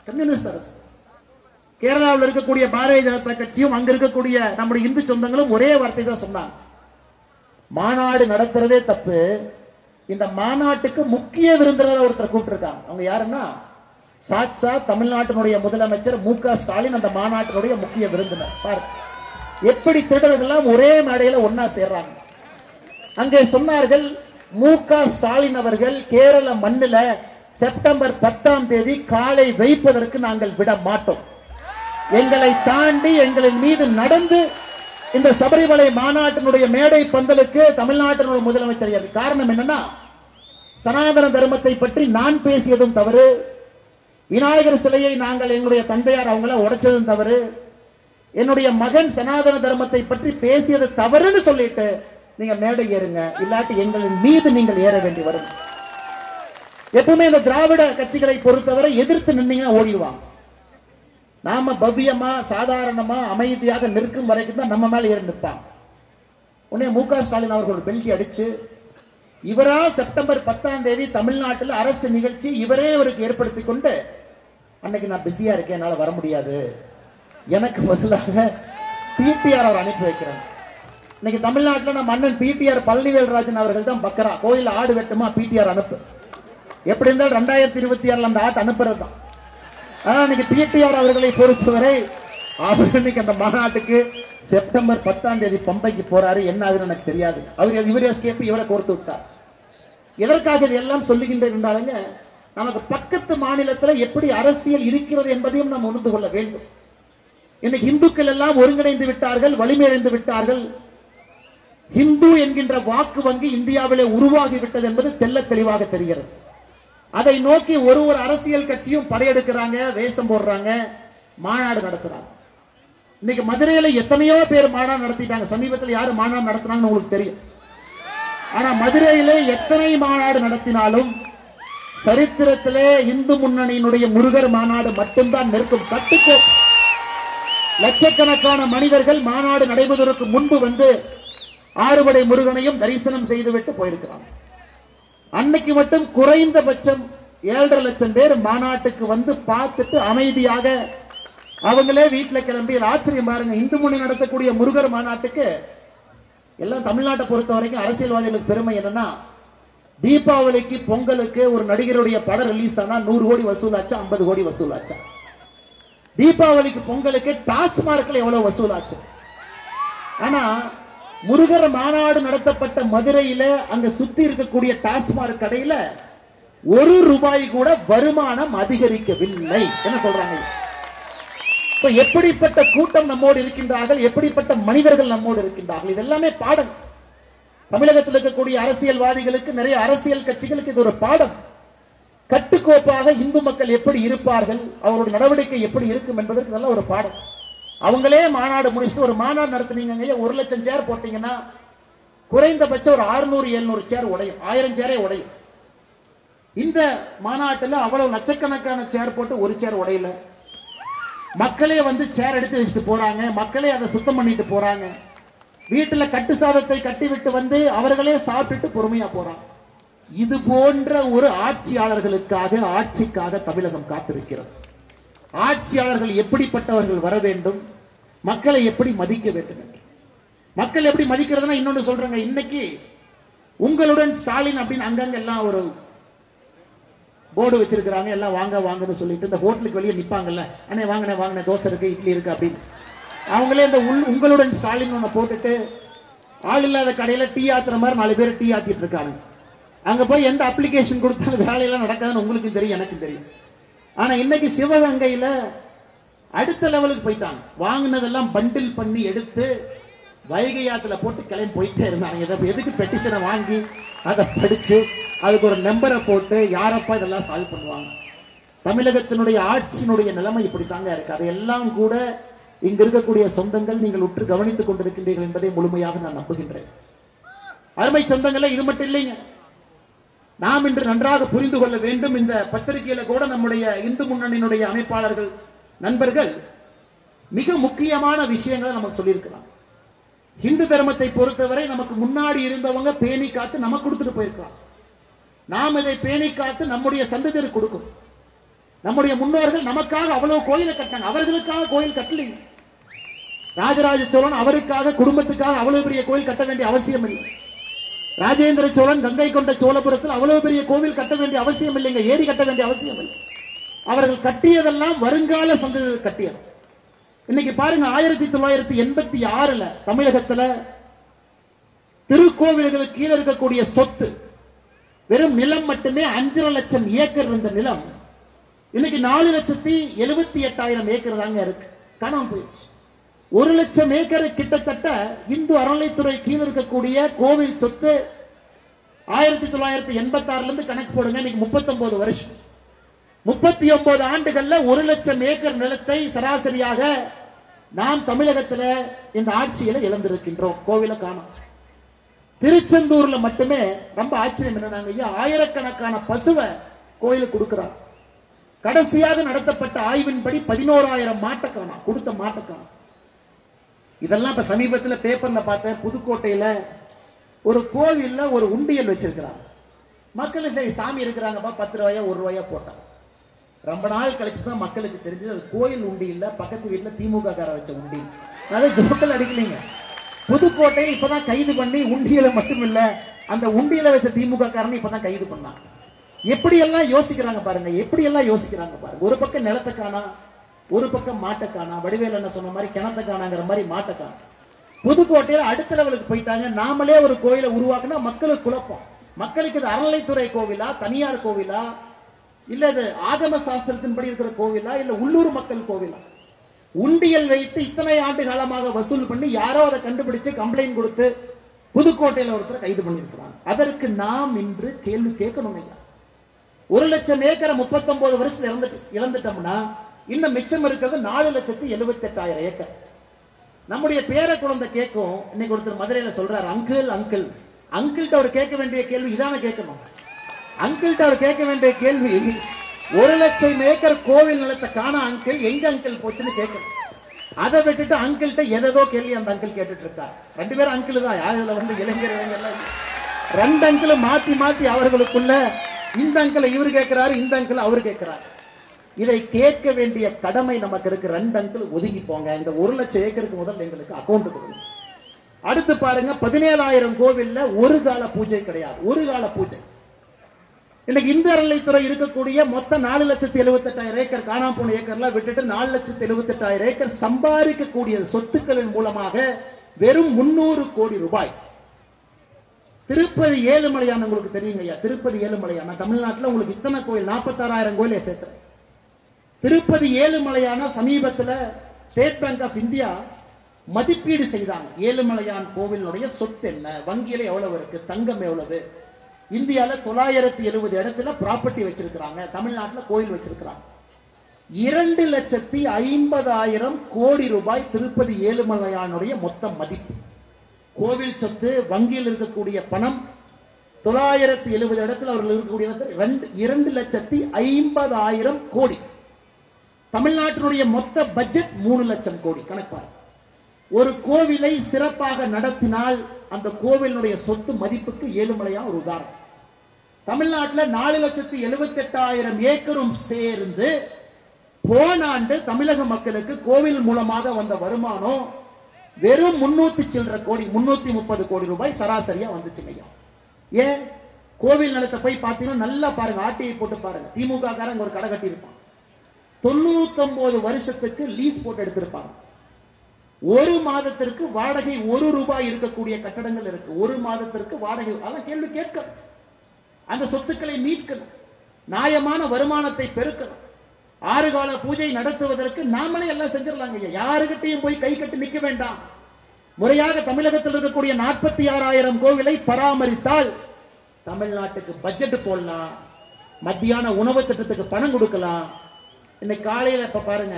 [SPEAKER 1] கம்யூனிஸ்ட் அரசு. கேரளாவில் இருக்கக்கூடிய பாரதிய ஜனதா கட்சியும் அங்க இருக்கக்கூடிய நம்முடைய இந்து சொந்தங்களும் ஒரே வார்த்தை தான் சொன்னாங்க, மாநாடு நடத்துறதே தப்பு. இந்த மாநாட்டுக்கு முக்கிய விருந்தினர் ஒருத்தர் கூப்பிட்டிருக்காங்க. அவங்க யாருன்னா சாட்சா தமிழ்நாட்டினுடைய முதலமைச்சர் மு.க. ஸ்டாலின் அந்த மாநாட்டினுடைய முக்கிய விருந்தினர். பாருங்க எப்படி திருடர்கள் ஒரே மேடையில ஒன்னா சேர்றாங்க. அங்கே சொன்னார்கள், மு.க. ஸ்டாலின் அவர்கள் கேரள மண்ணில செப்டம்பர் 10ஆம் தேதி காலை வைப்பதற்கு நாங்கள் விட மாட்டோம். எங்களை தாண்டி எங்களின் மீது நடந்து இந்த சபரிமலை மாநாட்டினுடைய மேடை பந்தலுக்கு தமிழ்நாட்டினுடைய முதலமைச்சர். காரணம் என்னன்னா, சனாதன தர்மத்தை பற்றி நான் பேசியதும் தவறு, விநாயகர் சிலையை நாங்கள் எங்களுடைய தந்தையார் அவங்கள உடைச்சதும் தவறு, என்னுடைய மகன் சனாதன தர்மத்தை பற்றி பேசியது தவறுன்னு சொல்லிட்டு நீங்க மேடை ஏறுங்க, இல்லாட்டி எங்களின் மீது நீங்கள் ஏற வேண்டி வரும். எப்பவுமே இந்த திராவிட கட்சிகளை பொறுத்தவரை எதிர்த்து நின்னீங்கன்னா ஓடிடுவாங்க. நாம பவ்யமா சாதாரணமா அமைதியாக நிற்கும் வரைக்கும் தான் நம்ம மேல ஏறி நிற்பாங்க. உடனே மு.க. ஸ்டாலின் அவர்கள் பெல்டி அடிச்சு இவரா செப்டம்பர் 10ஆம் தேதி தமிழ்நாட்டில் அரசு நிகழ்ச்சி இவரே அவருக்கு ஏற்படுத்தி கொண்டு, அன்னைக்கு நான் பிஸியா இருக்கேன், என்னால வர முடியாது, எனக்கு பதிலாக பிடிஆர் அவர் அனுப்பி வைக்கிறேன். இன்னைக்கு தமிழ்நாட்டில் நம்ம அண்ணன் பிடிஆர் பழனிவேல்ராஜன் அவர்கள் தான் பக்கரா, கோயில் ஆடு வெட்டுமா பிடிஆர் அனுப்பு, எப்படி இருந்தாலும் 2026 அந்த ஆட்டு அனுப்புறது தான். ஆனா இன்னைக்கு பிடிஆர் அவர்களை பொறுத்தவரை அவர் இன்னைக்கு அந்த மாநாட்டுக்கு செப்டம்பர் 10ஆம் தேதி பம்பைக்கு போறாரு. என்ன ஆகுதுன்னு எனக்கு தெரியாது. அவர் இவரே எஸ்கேப் இவரை கோர்த்து விட்டார். எதற்காக இதெல்லாம் சொல்லுகின்றாங்க, நமக்கு பக்கத்து மாநிலத்தில் எப்படி அரசியல் இருக்கிறது என்பதையும் நாம் உணர்ந்து கொள்ள வேண்டும். இன்னைக்கு இந்துக்கள் எல்லாம் ஒருங்கிணைந்து விட்டார்கள், வலிமையடைந்து விட்டார்கள். இந்து என்கின்ற வாக்கு வங்கி இந்தியாவிலே உருவாகிவிட்டது என்பது தெல்ல தெளிவாக தெரிகிறது. அதை நோக்கி ஒரு அரசியல் கட்சியும் படையெடுக்கிறாங்க, வேஷம் போடுறாங்க, மாநாடு நடத்துறாங்க. இன்னைக்கு மதுரையில எத்தனையோ பேர் மாநாடு நடத்திட்டாங்க. சமீபத்தில் யாரு மாநாடு நடத்தினாங்கன்னு உங்களுக்கு தெரியும். ஆனா மதுரையிலே எத்தனை மாநாடு நடத்தினாலும் சரித்திரத்திலே இந்து முன்னணியினுடைய முருகர் மாநாடு மட்டும்தான் நிற்கும். லட்சக்கணக்கான மனிதர்கள் மாநாடு நடைபெறுவதற்கு முன்பு வந்து ஆறுபடை முருகனையும் தரிசனம் செய்துவிட்டு போயிருக்கிறாங்க. அன்னைக்கு மட்டும் குறைந்தபட்சம் 7.5 லட்சம் பேர் மாநாட்டுக்கு வந்து பார்த்துட்டு அமைதியாக அவங்களே வீட்டுல கிளம்பி. ஆச்சரியம் பாருங்க, இந்து முன்னணி நடத்தக்கூடிய முருகர் மாநாட்டுக்கு எல்லாம் தமிழ்நாட்டை பொறுத்த வரைக்கும் அரசியல்வாதிகளுக்கு பெருமை என்னன்னா, தீபாவளிக்கு பொங்கலுக்கு ஒரு நடிகருடைய படம் ரிலீஸ் ஆனா 100 கோடி வசூலாச்சா, 50 கோடி வசூலாச்சா. தீபாவளிக்கு பொங்கலுக்கு டாஸ்மார்க்ல எவ்வளவு வசூலாச்சு. ஆனா முருகர் மாநாடு நடத்தப்பட்ட மதுரையில அங்க சுத்தி இருக்கக்கூடிய டாஸ்மார்க் கடையில 1 ரூபாய் கூட வருமானம் அதிகரிக்கவில்லை. என்ன சொல்றாங்க? எப்படிப்பட்ட கூட்டம் நம்மோடு இருக்கின்றார்கள், எப்படிப்பட்ட மனிதர்கள் நம்மோடு இருக்கின்றார்கள். இதெல்லாமே பாடம். தமிழகத்தில் இருக்கக்கூடிய அரசியல்வாதிகளுக்கு, நிறைய அரசியல் கட்சிகளுக்கு இது ஒரு பாடம். கட்டுக்கோப்பாக இந்து மக்கள் எப்படி இருப்பார்கள், அவருடைய நடவடிக்கை எப்படி இருக்கும் என்பதற்கு நல்ல ஒரு பாடம். அவங்களே மாநாடு முடிச்சுட்டு ஒரு மாநாடு நடத்துனீங்க, 1 லட்சம் சேர் போட்டீங்கன்னா குறைந்தபட்சம் ஒரு 600-700 சேர் உடையும், 1000 சேரே உடையும். இந்த மாநாட்டில் அவ்வளவு லட்சக்கணக்கான சேர் போட்டு ஒரு சேர் உடையல. மக்களே வந்து சேர் எடுத்து வச்சுட்டு போறாங்க, மக்களே அதை சுத்தம் பண்ணிட்டு போறாங்க. வீட்டுல கட்டு சாதத்தை கட்டி விட்டு வந்து அவர்களே சாப்பிட்டு பொறுமையா போறாங்க. இது போன்ற ஒரு ஆட்சியாளர்களுக்காக, ஆட்சிக்காக தமிழகம் காத்திருக்கிறது. ஆட்சியாளர்கள் எப்படிப்பட்டவர்கள் வர வேண்டும், மக்களை எப்படி மதிக்க வேண்டும் என்று. மக்கள் எப்படி மதிக்கிறதுனா இன்னொன்று சொல்றாங்க, இன்னைக்கு உங்களுடன் ஸ்டாலின் அப்படின்னு அங்கங்க எல்லாம் ஒரு போர்டு வச்சிருக்கிறாங்க, எல்லாம் வாங்க வாங்கன்னு சொல்லிட்டு இந்த ஹோட்டலுக்கு வெளியே நிப்பாங்கல்ல, அண்ணே வாங்கினே வாங்கினே தோசை இருக்கு, இட்லி இருக்கு அப்படின்னு. அவங்களே இந்த உங்களுடன் ஸ்டாலின் ஒண்ணு போட்டுட்டு ஆள் இல்லாத கடையில டீ ஆத்துற மாதிரி 4 பேர் டீ ஆத்திட்டு இருக்காங்க. அங்க போய் எந்த அப்ளிகேஷன் கொடுத்தாலும் வேலையெல்லாம் நடக்காதுன்னு உங்களுக்கு தெரியும், எனக்கு தெரியும். ஆனா இன்னைக்கு சிவகங்கையில அடுத்த லெவலுக்கு போயிட்டாங்க. வாங்கினதெல்லாம் பண்டில் பண்ணி எடுத்து வைகை ஆத்துல போட்டு கிளம்பி போயிட்டே இருந்தாங்க. எதுக்கு பெட்டிஷனை வாங்கி அதை படிச்சு அதுக்கு ஒரு நம்பரை போட்டு யாரப்பா இதெல்லாம் சால்வ் பண்ணுவாங்க? தமிழகத்தினுடைய ஆட்சியினுடைய நிலைமை இப்படித்தாங்க இருக்கு. அதையெல்லாம் கூட இங்க இருக்கக்கூடிய சொந்தங்கள் நீங்கள் உற்று கவனித்துக் கொண்டிருக்கின்றீர்கள் என்பதை முழுமையாக நான் நம்புகின்றேன். அருமை சொந்தங்களே, இது மட்டும் இல்லைங்க, நாம் இன்று நன்றாக புரிந்து கொள்ள வேண்டும். இந்த பத்திரிகையில கூட நம்முடைய இந்து முன்னணியினுடைய அமைப்பாளர்கள் நண்பர்கள் மிக முக்கியமான விஷயங்களை நமக்கு சொல்லியிருக்கிறாங்க. இந்து தர்மத்தை பொறுத்தவரை நமக்கு முன்னாடி இருந்தவங்க பேணி காத்து நமக்கு கொடுத்துட்டு போயிருக்கிறாங்க. நாம் இதை பேணி காத்து நம்முடைய சந்ததியருக்கு கொடுக்கும். நம்முடைய முன்னோர்கள் நமக்காக அவ்வளவு கோயிலை கட்டினாங்க, அவர்களுக்காக கோயில் கட்டலைங்க. ராஜராஜ சோழன் அவருக்காக குடும்பத்துக்காக அவ்வளவு பெரிய கோயில் கட்ட வேண்டிய அவசியம் இல்லை. ராஜேந்திர சோழன் கங்கை கொண்ட சோழபுரத்தில் அவ்வளவு பெரிய கோவில் கட்ட வேண்டிய அவசியம் இல்லைங்க, ஏரி கட்ட வேண்டிய அவசியம் இல்லை. அவர்கள் கட்டியதெல்லாம் வருங்கால சந்ததியர் கட்டியது. இன்னைக்கு பாருங்க, 1986 தமிழகத்துல திருக்கோவில்களுக்கு கீழே இருக்கக்கூடிய சொத்து வெறும் நிலம் மட்டுமே 5.5 லட்சம் ஏக்கர் இருந்த நிலம் இன்னைக்கு 4,78,000 ஏக்கர் தாங்க இருக்கு, காணாம போயிடுச்சு. 1 லட்சம் ஏக்கர் கிட்டத்தட்ட இந்து அறநிலைத்துறை கீழே இருக்கக்கூடிய கோவில் சொத்து 1986 இருந்து கணக்கு போடுங்க, இன்னைக்கு 39 வருஷம். 39 ஆண்டுகள்ல 1 லட்சம் ஏக்கர் நிலத்தை சராசரியாக நாம் தமிழகத்தில் இந்த ஆட்சியில இழந்திருக்கின்றோம். கோவில காணோம். திருச்செந்தூர்ல மட்டுமே ரொம்ப ஆச்சரியம் என்னன்னாங்க, ஐயா, ஆயிரக்கணக்கான பசுவை கோயிலுக்கு கொடுக்கிறார். கடைசியாக நடத்தப்பட்ட ஆய்வின்படி 11,000 மாட்டை காணோம், கொடுத்த மாட்டை காணோம். இதெல்லாம் இப்ப சமீபத்தில் பேப்பர்ல பார்த்தேன். புதுக்கோட்டையில ஒரு கோவில்ல ஒரு உண்டியல் வச்சிருக்கிறாங்க. மக்கள் சரி சாமி இருக்கிறாங்கப்பா, 10 ரூபாயா 1 ரூபாயா போட்டாங்க. ரொம்ப நாள் கழிச்சுதான் மக்களுக்கு தெரிஞ்சது அது கோயில் உண்டி இல்ல, பக்கத்து வீட்டுல திமுக கார வச்ச உண்டி. அதை ஜோக்கல் அடிக்கலீங்க. புதுக்கோட்டையில் இப்பதான் கைது பண்ணி உண்டியல மட்டும் இல்ல, அந்த உண்டியல வச்ச திமுக காரனை இப்பதான் கைது பண்ணாங்க. எப்படி எல்லாம் யோசிக்கிறாங்க பாருங்க, எப்படி எல்லாம் யோசிக்கிறாங்க பாருங்க. ஒரு பக்கம் நிலத்தை காணா, ஒரு பக்கம் மாட்டை காணா. வடிவேல் என்ன சொன்ன மாதிரி கிணத்தை காணாங்கிற மாதிரி மாட்டை காணா. புதுக்கோட்டையில அடுத்த லெவலுக்கு போயிட்டாங்க. நாமளே ஒரு கோயிலை உருவாக்குனா மக்களுக்கு குழப்பம். மக்களுக்கு இது அறநிலைத்துறை கோவிலா, தனியார் கோவிலா, இல்ல இது ஆகம சாஸ்திரத்தின்படி இருக்கிற கோவிலா, இல்ல உள்ளூர் மக்கள் கோவிலா? உண்டியல் வைத்து இத்தனை ஆண்டு காலமாக வசூல் பண்ணி யாரோ அதை கண்டுபிடிச்சு கம்ப்ளைண்ட் கொடுத்து புதுக்கோட்டையில ஒருத்தர் கைது பண்ணிருக்கிறாங்க. அதற்கு நாம் இன்று கேள்வி கேட்கணும். 1 லட்சம் ஏக்கரை 39 வருஷத்துல இழந்துட்டோம்னா இன்னும் மிச்சம் இருக்கிறது 4,78,000 ஏக்கர். நம்முடைய பேர குழந்தை கேட்கும். இன்னைக்கு ஒருத்தர் மதுரையில சொல்றாரு, அங்கிள் அங்கிள். அங்கிள்கிட்ட அவர் கேட்க வேண்டிய கேள்வி இதான கேட்கணும். அங்கிள்கிட்ட அவர் கேட்க வேண்டிய கேள்வி, 1 லட்சம் ஏக்கர் கோவில் நிலத்தை காண அங்கிள், எங்க அங்கிள் போச்சுன்னு கேட்கணும். அதை விட்டுட்டு அங்கிள்கிட்ட எதோ கேள்வி அந்த அங்கிள் கேட்டுட்டு இருக்கார். ரெண்டு பேரும் அங்கிள் தான், யாருல வந்து இளைஞர் ரெண்டு அங்கிள் மாத்தி மாத்தி அவர்களுக்குள்ள இந்த அங்கிள் இவரு கேட்கிறாரு, இந்த அங்கிள் அவரு கேட்கிறாரு. இதை கேட்க வேண்டிய கடமை நமக்கு இருக்கு. ரெண்டு அங்கிள் ஒதுங்கி போங்க, இந்த 1 லட்சம் ஏக்கருக்கு முதல்ல எங்களுக்கு அக்கௌண்ட் கொடுங்க. அடுத்து பாருங்க, 17,000 கோவில்ல ஒரு கால பூஜை கிடையாது. ஒரு கால பூஜை. இன்னைக்கு இந்து அறநிலைத்துறை இருக்கக்கூடிய மொத்தம் 4,78,000 ஏக்கர் காணாம போன ஏக்கர்லாம் விட்டுட்டு 4,78,000 ஏக்கர் சம்பாதிக்கக்கூடிய சொத்துக்களின் மூலமாக வெறும் 300 கோடி ரூபாய். திருப்பதி ஏழுமலையான் உங்களுக்கு தெரியுங்க ஐயா, திருப்பதி ஏழுமலையான் தமிழ்நாட்டில் உங்களுக்கு இத்தனை கோயில் 46,000 கோயிலை சேர்த்துறேன். திருப்பதி ஏழுமலையான சமீபத்தில் ஸ்டேட் பேங்க் ஆஃப் இந்தியா மதிப்பீடு செய்தாங்க. ஏழுமலையான் கோவிலுடைய சொத்து என்ன, வங்கியில எவ்வளவு இருக்கு, தங்கம் எவ்வளவு. இந்தியாவில் 970 இடத்துல ப்ராப்பர்ட்டி வச்சிருக்கிறாங்க, தமிழ்நாட்டில் கோயில் வச்சிருக்கிறாங்க. 2,50,000 கோடி ரூபாய் திருப்பதி ஏழுமலையானுடைய மொத்த மதிப்பு. கோவில் சொத்து, வங்கியில் இருக்கக்கூடிய பணம் 970 இடத்துல அவர்கள் இருக்கக்கூடிய 2,50,000 கோடி. தமிழ்நாட்டினுடைய மொத்த பட்ஜெட் 3 லட்சம் கோடி. கணக்காக ஒரு கோவிலை சிறப்பாக நடத்தினால் அந்த கோவிலுடைய சொத்து மதிப்புக்கு ஏழுமலையான் ஒரு உதாரணம். தமிழ்நாட்டில் 4,78,000 ஏக்கரும் சேர்ந்து போன ஆண்டு தமிழக மக்களுக்கு கோவில் மூலமாக வந்த வருமானம் வெறும் 300 சில்லற கோடி, 330 கோடி ரூபாய் சராசரியா வந்துச்சுங்க. ஏன் கோவில் நிலத்தை போய் பார்த்தீங்கன்னா நல்லா பாருங்க, ஆர்டிஐ போட்டு பாருங்க. திமுக காரங்க ஒரு கடை கட்டி இருப்பான், 99 வருஷத்துக்கு லீஸ் போட்டு எடுத்திருப்பாங்க. ஒரு மாதத்திற்கு வாடகை 1 ரூபாய் இருக்கக்கூடிய கட்டடங்கள் இருக்கு. ஒரு மாதத்திற்கு வாடகை. அதான் கேள்வி கேட்கணும். அந்த சொத்துக்களை மீட்கணும், நியாயமான வருமானத்தை பெருக்கணும். 6 கால பூஜை நடத்துவதற்கு நாமளே எல்லாம் செஞ்சிடலாங்க. யாருகிட்டையும் போய் கை கட்டி நிக்க வேண்டாம். முறையாக தமிழகத்தில் இருக்கக்கூடிய 46,000 கோவிலை பராமரித்தால் தமிழ்நாட்டுக்கு பட்ஜெட் போடலாம், மத்தியான உணவு திட்டத்துக்கு பணம் கொடுக்கலாம். இன்னைக்கு காலையில இப்ப பாருங்க,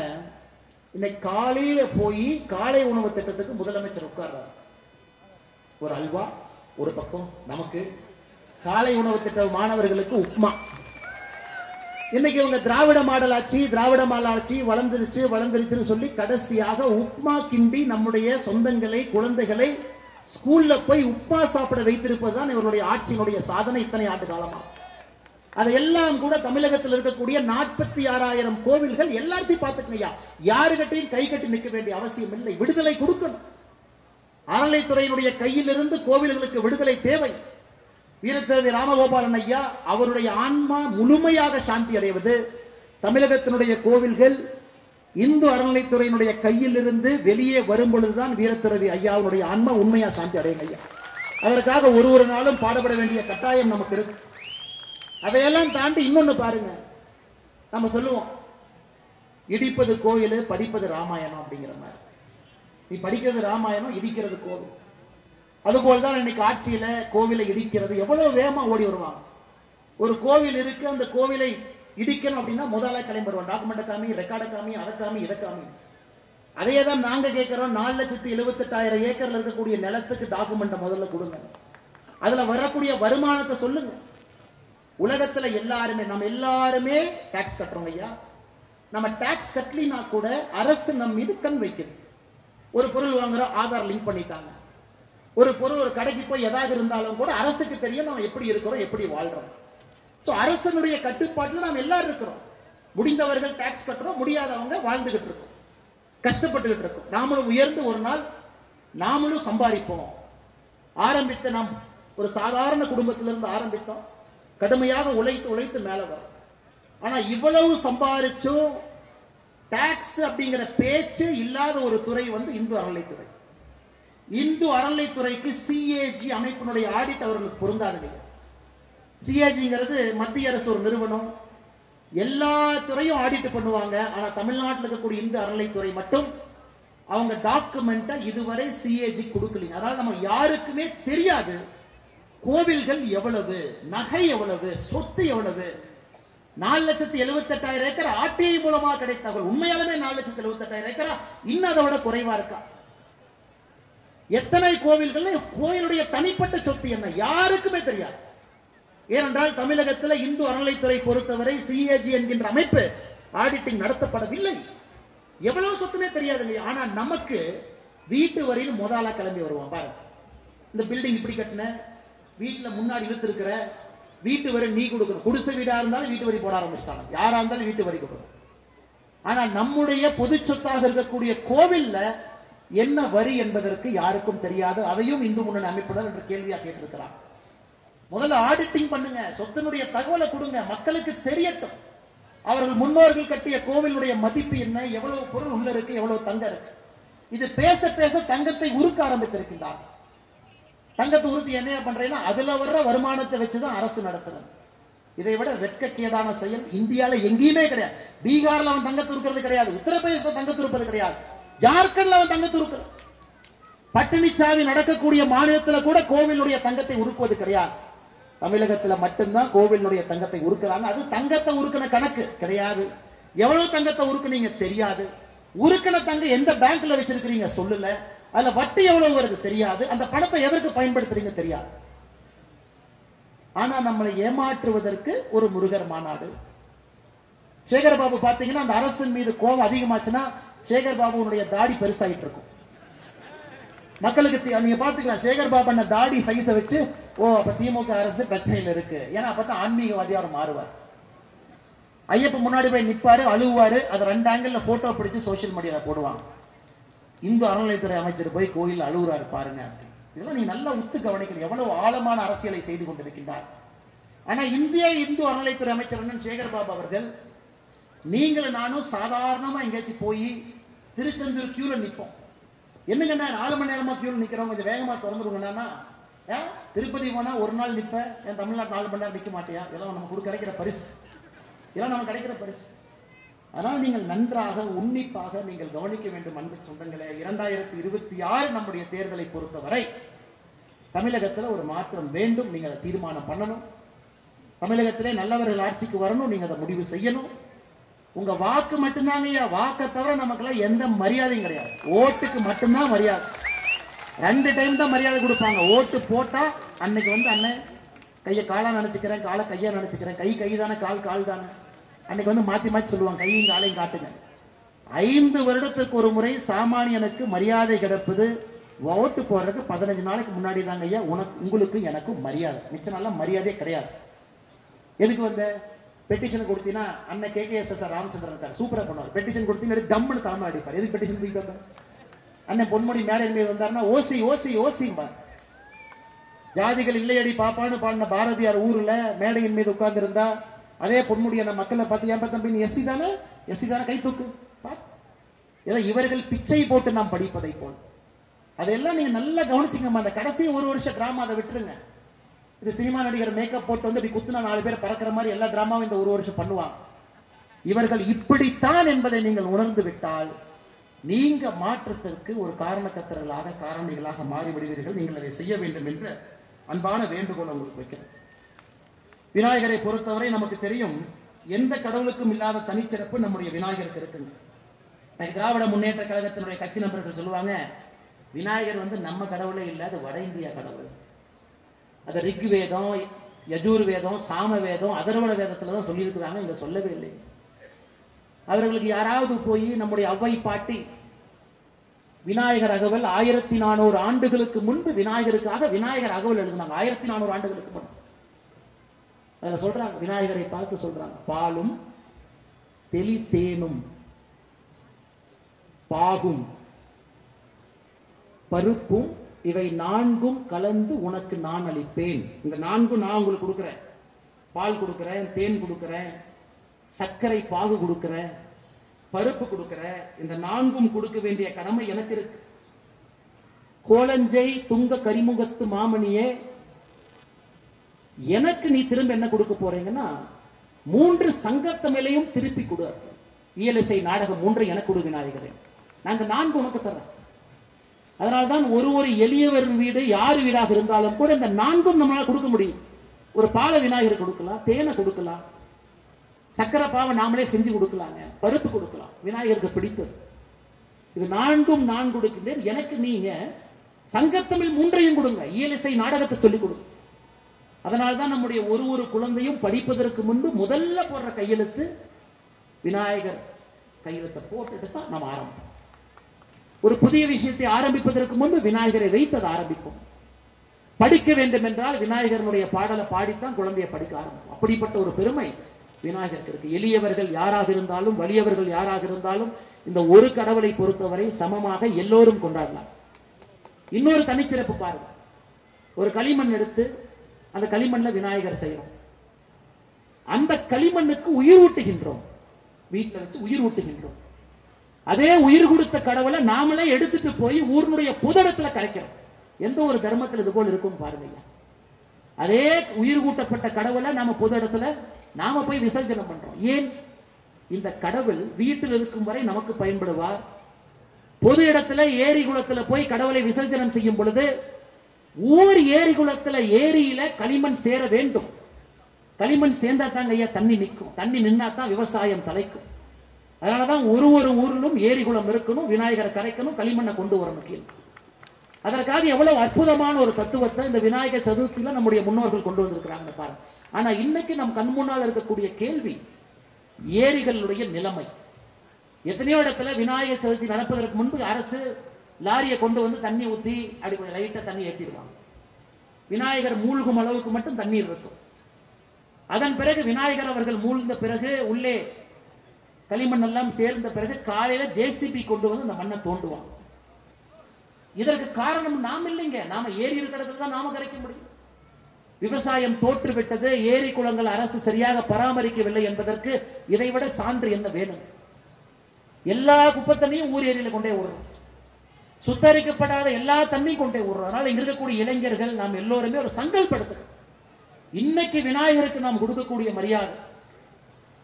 [SPEAKER 1] இன்னைக்கு காலையில போய் காலை உணவு திட்டத்துக்கு முதலமைச்சர் உட்கார்றாரு. ஒரு அல்வா ஒரு பக்கம், நமக்கு காலை உணவு திட்ட மாணவர்களுக்கு உப்மா. இன்னைக்கு இவங்க திராவிட மாடல் ஆட்சி, திராவிட மாடல் ஆட்சி வளர்ந்துருச்சுன்னு சொல்லி கடைசியாக உப்மா கிண்டி நம்முடைய சொந்தங்களை, குழந்தைகளை ஸ்கூல்ல போய் உப்மா சாப்பிட வைத்திருப்பதுதான் இவருடைய ஆட்சியினுடைய சாதனை இத்தனை ஆண்டு காலமா. அதையெல்லாம் கூட தமிழகத்தில் இருக்கக்கூடிய 46,000 கோவில்கள் எல்லாத்தையும் பார்த்துக்கணையா, யாருகிட்டையும் கை கட்டி நிற்க வேண்டிய அவசியம் இல்லை. விடுதலை கொடுக்கணும். அறநிலைத்துறையினுடைய கையிலிருந்து கோவில்களுக்கு விடுதலை தேவை. வீரத்திரவி ராமகோபாலன் ஐயா அவருடைய ஆன்மா முழுமையாக சாந்தி அடைவது தமிழகத்தினுடைய கோவில்கள் இந்து அறநிலைத்துறையினுடைய கையில் இருந்து வெளியே வரும் பொழுதுதான் வீரத்திரவி ஐயாவுடைய ஆன்மா உண்மையா சாந்தி அடையும் ஐயா. அதற்காக ஒரு நாளும் பாடுபட வேண்டிய கட்டாயம் நமக்கு இருக்கு. அதையெல்லாம் தாண்டி இன்னொன்னு பாருங்க, நம்ம சொல்லுவோம் இடிப்பது கோயில், படிப்பது ராமாயணம் அப்படிங்கிற மாதிரி. நீ படிக்கிறது ராமாயணம், இடிக்கிறது கோவில். அதுபோல்தான் இன்னைக்கு ஆட்சியில கோவிலை இடிக்கிறது எவ்வளவு வேகமா ஓடி வருவாங்க. ஒரு கோவில் இருக்கு, அந்த கோவிலை இடிக்கணும் அப்படின்னா முதல்ல கிளம்பிடுவோம். டாக்குமெண்ட் காமி, ரெக்கார்டு காமி, அதை காமி, இதை காமி. அதையே தான் நாங்க கேட்கிறோம். 4,78,000 ஏக்கர்ல இருக்கக்கூடிய நிலத்துக்கு டாக்குமெண்ட் முதல்ல கொடுங்க. அதுல வரக்கூடிய வருமானத்தை சொல்லுங்க. உலகத்துல எல்லாருமே, நம்ம எல்லாருமே டாக்ஸ் கட்டுறோம் ஐயா. நம்ம டாக்ஸ் கட்டலினா கூட அரசு நம்ம மீது கண் வைக்குது. ஒரு பொருள் வாங்குறோம், ஆதார் லிங்க் பண்ணிட்டாங்க. ஒரு பொருள் ஒரு கடைக்கு போய் எதாவது இருந்தாலும் கூட அரசுக்கு தெரியும் நம்ம எப்படி இருக்கிறோம், எப்படி வாழ்றோம். அரசனுடைய கட்டுப்பாட்டில் நாம் எல்லாரும் இருக்கிறோம். முடிந்தவர்கள் டாக்ஸ் கட்டுறோம், முடியாதவங்க வாழ்ந்துகிட்டு இருக்கோம், கஷ்டப்பட்டுகிட்டு இருக்கோம். நாமளும் உயர்ந்து ஒரு நாள் நாமளும் சம்பாதிப்போம். ஆரம்பித்த நாம் ஒரு சாதாரண குடும்பத்திலிருந்து ஆரம்பித்தோம், கடுமையாக உழைத்து மேல வரும். ஆனா இவ்வளவு சம்பாதிச்சும் டாக்ஸ் அப்படிங்கிற பேச்சு இல்லாத ஒரு துறை வந்து இந்து அறநிலைத்துறை. இந்து அறநிலைத்துறைக்கு சிஏஜி அமைப்பினுடைய ஆடிட் அவர்களுக்கு பொருந்தாது. சிஏஜிங்கிறது மத்திய அரசு ஒரு நிறுவனம், எல்லா துறையும் ஆடிட் பண்ணுவாங்க. ஆனா தமிழ்நாட்டில் இருக்கக்கூடிய இந்து அறநிலைத்துறை மட்டும் அவங்க டாக்குமெண்ட்டை இதுவரை சிஏஜி கொடுக்கலீங்க. அதாவது நம்ம யாருக்குமே தெரியாது கோவில்கள் எவ்வளவு, நகை எவ்வளவு, சொத்து எவ்வளவு. 4,78,000 ஏக்கர் ஆர்டிஐ மூலமா கிடைத்தவர்கள் உண்மையாலுமே 4,78,000 ஏக்கரா, இன்னும் அதை விட குறைவா இருக்கா? எத்தனை கோவில்கள், கோயிலுடைய தனிப்பட்ட சொத்து என்ன யாருக்குமே தெரியாது. ஏனென்றால் தமிழகத்தில் இந்து அறநிலைத்துறை பொறுத்தவரை சிஏஜி என்கின்ற அமைப்பு ஆடிட்டிங் நடத்தப்படவில்லை. எவ்வளவு சொத்துனே தெரியாதுங்க. ஆனா நமக்கு வீட்டு வரையில் முதலா கிளம்பி வருவான் பாரு. இந்த பில்டிங் இப்படி கட்டின, வீட்டுல முன்னாடி இழுத்து இருக்கிற, வீட்டு வரி நீ கொடுக்கணும். குடிசை வீடா இருந்தாலும் வீட்டு வரி போட ஆரம்பிச்சிட்டாங்க. யாரா இருந்தாலும் வீட்டு வரி கொடுக்கணும். ஆனா நம்முடைய பொது சொத்தாக இருக்கக்கூடிய கோவில்ல என்ன வரி என்பதற்கு யாருக்கும் தெரியாது. அதையும் இந்து முன்னணி அமைப்பினர் என்ற கேள்வியா கேட்டிருக்கிறார். முதல்ல ஆடிட்டிங் பண்ணுங்க, சொத்தினுடைய தகவலை கொடுங்க, மக்களுக்கு தெரியட்டும். அவர்கள் முன்னோர்கள் கட்டிய கோவிலுடைய மதிப்பு என்ன, எவ்வளவு பொருள் உள்ள இருக்கு, எவ்வளவு தங்கம் இருக்கு. இது பேச பேச தங்கத்தை உருக்க ஆரம்பித்திருக்கின்றார். தங்கத்தை உறுதி என்ன பண்றேன்னா அதுல வர்ற வருமானத்தை வச்சுதான் அரசு நடத்துறது. இதை விட வெட்கக்கேடான செயல் இந்தியால எங்கேயுமே கிடையாது. பீகார்ல அவன் தங்கத்தை உருக்கிறது கிடையாது, உத்தரப்பிரதேச தங்கத்தை உருப்பது கிடையாது, ஜார்க்கண்ட்ல அவன் தங்கத்தை உருக்கிறது. பட்டினிச்சாவி நடக்கக்கூடிய மாநிலத்துல கூட கோவிலுடைய தங்கத்தை உருக்குவது கிடையாது. தமிழகத்துல மட்டும்தான் கோவிலுடைய தங்கத்தை உருக்குறாங்க. அது தங்கத்தை உருக்கின கணக்கு கிடையாது. எவ்வளவு தங்கத்தை உருக்குனீங்க தெரியாது. உருக்கின தங்கம் எந்த பேங்க்ல வச்சிருக்கீங்க சொல்லல. அதுல வட்டி எவ்வளவு வருது தெரியாது. அந்த பணத்தை எதற்கு பயன்படுத்துறீங்க தெரியாது. ஆனா நம்மளை ஏமாற்றுவதற்கு ஒரு முருகர் மாநாடு. சேகர் பாபு பாத்தீங்கன்னா அந்த அரசின் மீது கோபம் அதிகமாச்சுன்னா சேகர் பாபுனுடைய தாடி பெருசாயிட்டு இருக்கும். மக்களுக்கு நீங்க பாத்துக்கலாம், சேகர் பாபு அண்ணன் தாடி சைஸ வச்சு ஓ அப்ப திமுக அரசு பிரச்சனையில் இருக்கு. ஏன்னா அப்பதான் ஆன்மீகவாதியா அவர் மாறுவார். ஐயப்ப முன்னாடி போய் நிப்பாரு, அழுவாரு. அதை 2 ஆங்கிள் போட்டோ பிடிச்சு சோசியல் மீடியால போடுவாங்க. இந்து அறநிலையத்துறை அமைச்சர் போய் கோயில் அழுகுறாரு பாருங்க. இதெல்லாம் நீங்க நல்லா உத்து கவனிக்கணும், எவ்வளவு ஆழமான அரசியலை செய்து கொண்டிருக்கின்றார். ஆனா இந்து அறநிலையத்துறை அமைச்சர் சேகர் பாபு அவர்கள், நீங்களும் நானும் சாதாரணமா எங்கேயாச்சும் போய் திருச்செந்தூர் கியூல நிற்போம். என்னங்க 4 மணி நேரமா கியூல நிக்கிறோம், கொஞ்சம் வேகமா திறந்துருங்கன்னா திருப்பதி போனா ஒரு நாள் நிப்ப, என் தமிழ்நாடு 4 மணி நேரம் நிக்க மாட்டியா? இதெல்லாம் நமக்கு கிடைக்கிற பரிசு, இதெல்லாம் நமக்கு கிடைக்கிற பரிசு. அதனால் நீங்கள் நன்றாக உன்னிப்பாக நீங்கள் கவனிக்க வேண்டும் அன்பு சொந்தங்களே. 2026 நம்முடைய தேர்தலை பொறுத்தவரை தமிழகத்தில் ஒரு மாற்றம் வேண்டும். நீங்க அதை தீர்மானம் பண்ணணும். தமிழகத்திலே நல்லவர்கள் ஆட்சிக்கு வரணும். நீங்க அதை முடிவு செய்யணும். உங்க வாக்கு மட்டும்தாங்க ஐயா, வாக்கை தவிர நமக்கெல்லாம் எந்த மரியாதையும் கிடையாது. ஓட்டுக்கு மட்டும்தான் மரியாதை. 2 டைம் தான் மரியாதை கொடுப்பாங்க. ஓட்டு போட்டா அன்னைக்கு அண்ணன் கையை காலா நினைச்சுக்கிறேன், காலை கையா நினைச்சுக்கிறேன், கை தானே, கால் தானே, அன்னைக்கு மாத்தி மாத்தி சொல்லுவாங்க, கையும் காலையும் காட்டுங்க. 5 வருடத்துக்கு ஒரு முறை சாமானியனுக்கு மரியாதை கிடைப்பது ஓட்டு போடுறதுக்கு 15 நாளைக்கு முன்னாடி தாங்க ஐயா உங்களுக்கு எனக்கும் மரியாதை. மிச்ச நாள மரியாதையே கிடையாது. எதுக்கு பெட்டிஷன் கொடுத்தீங்கன்னா அண்ணன் KKSS ராமச்சந்திரன் இருக்காரு, சூப்பரா பண்ணுவார். பெட்டிஷன் கொடுத்தீங்கன்னா டம்னு தலைமை அடிப்பார். எதுக்கு பெட்டிஷன் தூக்கிட்டு வந்தார்? அண்ணன் பொன்முடி மேடை மீது வந்தாருன்னா ஓசி ஓசி ஓசிம்பார். ஜாதிகள் இல்லையடி பாப்பான்னு பாடின பாரதியார் ஊர்ல மேடையின் மீது உட்கார்ந்து இருந்தா அதே பொன்முடிய மக்களை பார்த்து ஏன் தம்பி எஸ்சி தானே கை தூக்கு. ஏதோ இவர்கள் பிச்சை போட்டு நாம் படிப்பதை போல் அதெல்லாம் நீங்க நல்லா கவனிச்சுங்க. அந்த கடைசி 1 வருஷ டிராமா அதை விட்டுருங்க. இது சினிமா நடிகர் மேக்கப் போட்டு இப்படி குத்துனா 4 பேர் பறக்கிற மாதிரி எல்லா டிராமாவும் இந்த 1 வருஷம் பண்ணுவாங்க. இவர்கள் இப்படித்தான் என்பதை நீங்கள் உணர்ந்து விட்டால் நீங்க மாற்றத்திற்கு ஒரு காரணக்கர்த்தர்களாக காரணிகளாக மாறிவிடுவீர்கள். நீங்கள் அதை செய்ய வேண்டும் என்று அன்பான வேண்டுகோள் உங்களுக்கு வைக்கிறேன். விநாயகரை பொறுத்தவரை நமக்கு தெரியும், எந்த கடவுளுக்கும் இல்லாத தனிச்சிறப்பு நம்முடைய விநாயகருக்கு இருக்குங்க. திராவிட முன்னேற்ற கழகத்தினுடைய கட்சி நண்பர்கள் சொல்லுவாங்க, விநாயகர் நம்ம கடவுளே இல்ல, அது வட இந்தியா கடவுள். அது ரிக் வேதம், யஜூர் வேதம், சாம வேதம், அதர்வண வேதத்துலதான் சொல்லி இருக்கிறாங்க, இங்க சொல்லவே இல்லை. அவர்களுக்கு யாராவது போய் நம்முடைய அவ்வை பாட்டி விநாயகர் அகவல் 1400 ஆண்டுகளுக்கு முன்பு விநாயகருக்காக விநாயகர் அகவல் எழுதினாங்க. 1400 ஆண்டுகளுக்கு முன்பு அதுல சொல்றாங்க, விநாயகரை பார்த்து சொல்றாங்க, பாலும் தெளி தேனும் பாகும் பருப்பும் இவை 4ம் கலந்து உனக்கு நான் அளிப்பேன். இந்த 4ம் நான் உங்களுக்கு கொடுக்கிறேன். பால் கொடுக்கிறேன், தேன் கொடுக்கிறேன், சர்க்கரை பாகு கொடுக்கிறேன், பருப்பு கொடுக்கிறேன். இந்த 4ம் கொடுக்க வேண்டிய கடமை எனக்கு இருக்கு. கோலஞ்சை துங்க கரிமுகத்து மாமணியே, எனக்கு நீ திரும்ப என்ன கொடுக்க போறீங்கன்னா 3 சங்கத்தமிழையும் திருப்பி கொடு. இயலிசை நாடகம் 3 எனக்கு கொடு விநாயகரே, நாங்க 4 உனக்கு தர்றோம். அதனால்தான் ஒரு எளியவர் வீடு யார் வீடாக இருந்தாலும் கூட இந்த 4ம் நம்மளால கொடுக்க முடியும். ஒரு பால விநாயகர் கொடுக்கலாம், தேனை கொடுக்கலாம், சக்கரை பாவை நாமளே செஞ்சு கொடுக்கலாங்க, பருப்பு கொடுக்கலாம், விநாயகருக்கு பிடித்தது. இது 4ம் நான் கொடுக்கின்றேன். எனக்கு நீங்க சங்கத்தமிழ் 3ஐயும் கொடுங்க, இயலிசை நாடகத்தை சொல்லிக் கொடுங்க. அதனால்தான் நம்முடைய ஒரு குழந்தையும் படிப்பதற்கு முன்பு முதல்ல போடுற கையெழுத்து விநாயகர் கையெழுத்தை போட்டுட்டு தான் நம்ம ஆரம்பிப்போம். ஒரு புதிய விஷயத்தை ஆரம்பிப்பதற்கு முன்பு விநாயகரை வைத்து அதை ஆரம்பிப்போம். படிக்க வேண்டும் என்றால் விநாயகருடைய பாடலை பாடித்தான் குழந்தையை படிக்க ஆரம்பிக்கும். அப்படிப்பட்ட ஒரு பெருமை விநாயகருக்கு இருக்கு. எளியவர்கள் யாராக இருந்தாலும் வலியவர்கள் யாராக இருந்தாலும் இந்த ஒரு கடவுளை பொறுத்தவரை சமமாக எல்லோரும் கொண்டாடலாம். இன்னொரு தனிச்சிறப்பு பாருங்க. ஒரு களிமண் எடுத்து அந்த களிமண்ல விநாயகர் செய்யறோம். அந்த களிமண்ணுக்கு உயிர் ஊட்டுகின்றோம். வீட்டில் வச்சு உயிர் ஊட்டுகின்றோம். அதே உயிர் கொடுத்த கடவுளை நாமளே எடுத்துட்டு போய் ஊர்னுடைய புதடத்துல கரைக்கிறோம். எந்த ஒரு தர்மத்தில் இது போல் இருக்கும் பாருங்க. அதே உயிர் கூட்டப்பட்ட கடவுளை நாம பொது இடத்துல நாம போய் விசர்ஜனம் பண்றோம். ஏன்? இந்த கடவுள் வீட்டில் இருக்கும் வரை நமக்கு பயன்படுவார். பொது இடத்துல ஏரி குளத்துல போய் கடவுளை விசர்ஜனம் செய்யும் பொழுது ஊர் ஏரி குளத்துல ஏரியில களிமண் சேர வேண்டும். களிமண் சேர்ந்தா தாங்க ஐயா தண்ணி நிற்கும். தண்ணி நின்னா தான் விவசாயம் தலைக்கும். அதனாலதான் ஒரு ஊரிலும் ஏரி குளம் இருக்கணும், விநாயகரை கரைக்கணும், களிமண்ணை கொண்டு வரணும் கீழே. அதற்காக எவ்வளவு அற்புதமான ஒரு தத்துவத்தை இந்த விநாயகர் சதுர்த்தியில நம்முடைய முன்னோர்கள் கொண்டு வந்திருக்கிறாங்க பாருங்க. ஆனா இன்னைக்கு நம் கண் முன்னால் இருக்கக்கூடிய கேள்வி ஏரிகளுடைய நிலைமை. எத்தனையோ இடத்துல விநாயகர் சதுர்த்தி நடப்பதற்கு முன்பு அரசு லாரியை கொண்டு வந்து தண்ணி ஊத்தி அப்படி கொஞ்சம் லைட்டா தண்ணி ஏற்றிடுவாங்க. விநாயகர் மூழ்கும் அளவுக்கு மட்டும் தண்ணீர் இருக்கும். அதன் பிறகு விநாயகர் அவர்கள் மூழ்ந்த பிறகு உள்ளே களிமண் எல்லாம் சேர்ந்த பிறகு காலையில ஜேசிபி கொண்டு வந்து அந்த மண்ணை தோண்டுவாங்க. இதற்கு காரணம் நாம் இல்லைங்க. நாம ஏரி இருக்கிற இடத்துல தான் நாம கரைக்க முடியும். விவசாயம் தோற்றுவிட்டது, ஏரி குளங்கள் அரசு சரியாக பராமரிக்கவில்லை என்பதற்கு இதைவிட சான்று என்ன வேணும்? எல்லா குப்பை தண்ணியும் ஊர் ஏரியில கொண்டே விடுறோம். சுத்தரிக்கப்படாத எல்லா தண்ணியும் கொண்டே விடுறோம். அதனால இங்க இருக்கக்கூடிய இளைஞர்கள் நாம் எல்லோருமே ஒரு சங்கல்படுத்துறோம். இன்னைக்கு விநாயகருக்கு நாம் கொடுக்கக்கூடிய மரியாதை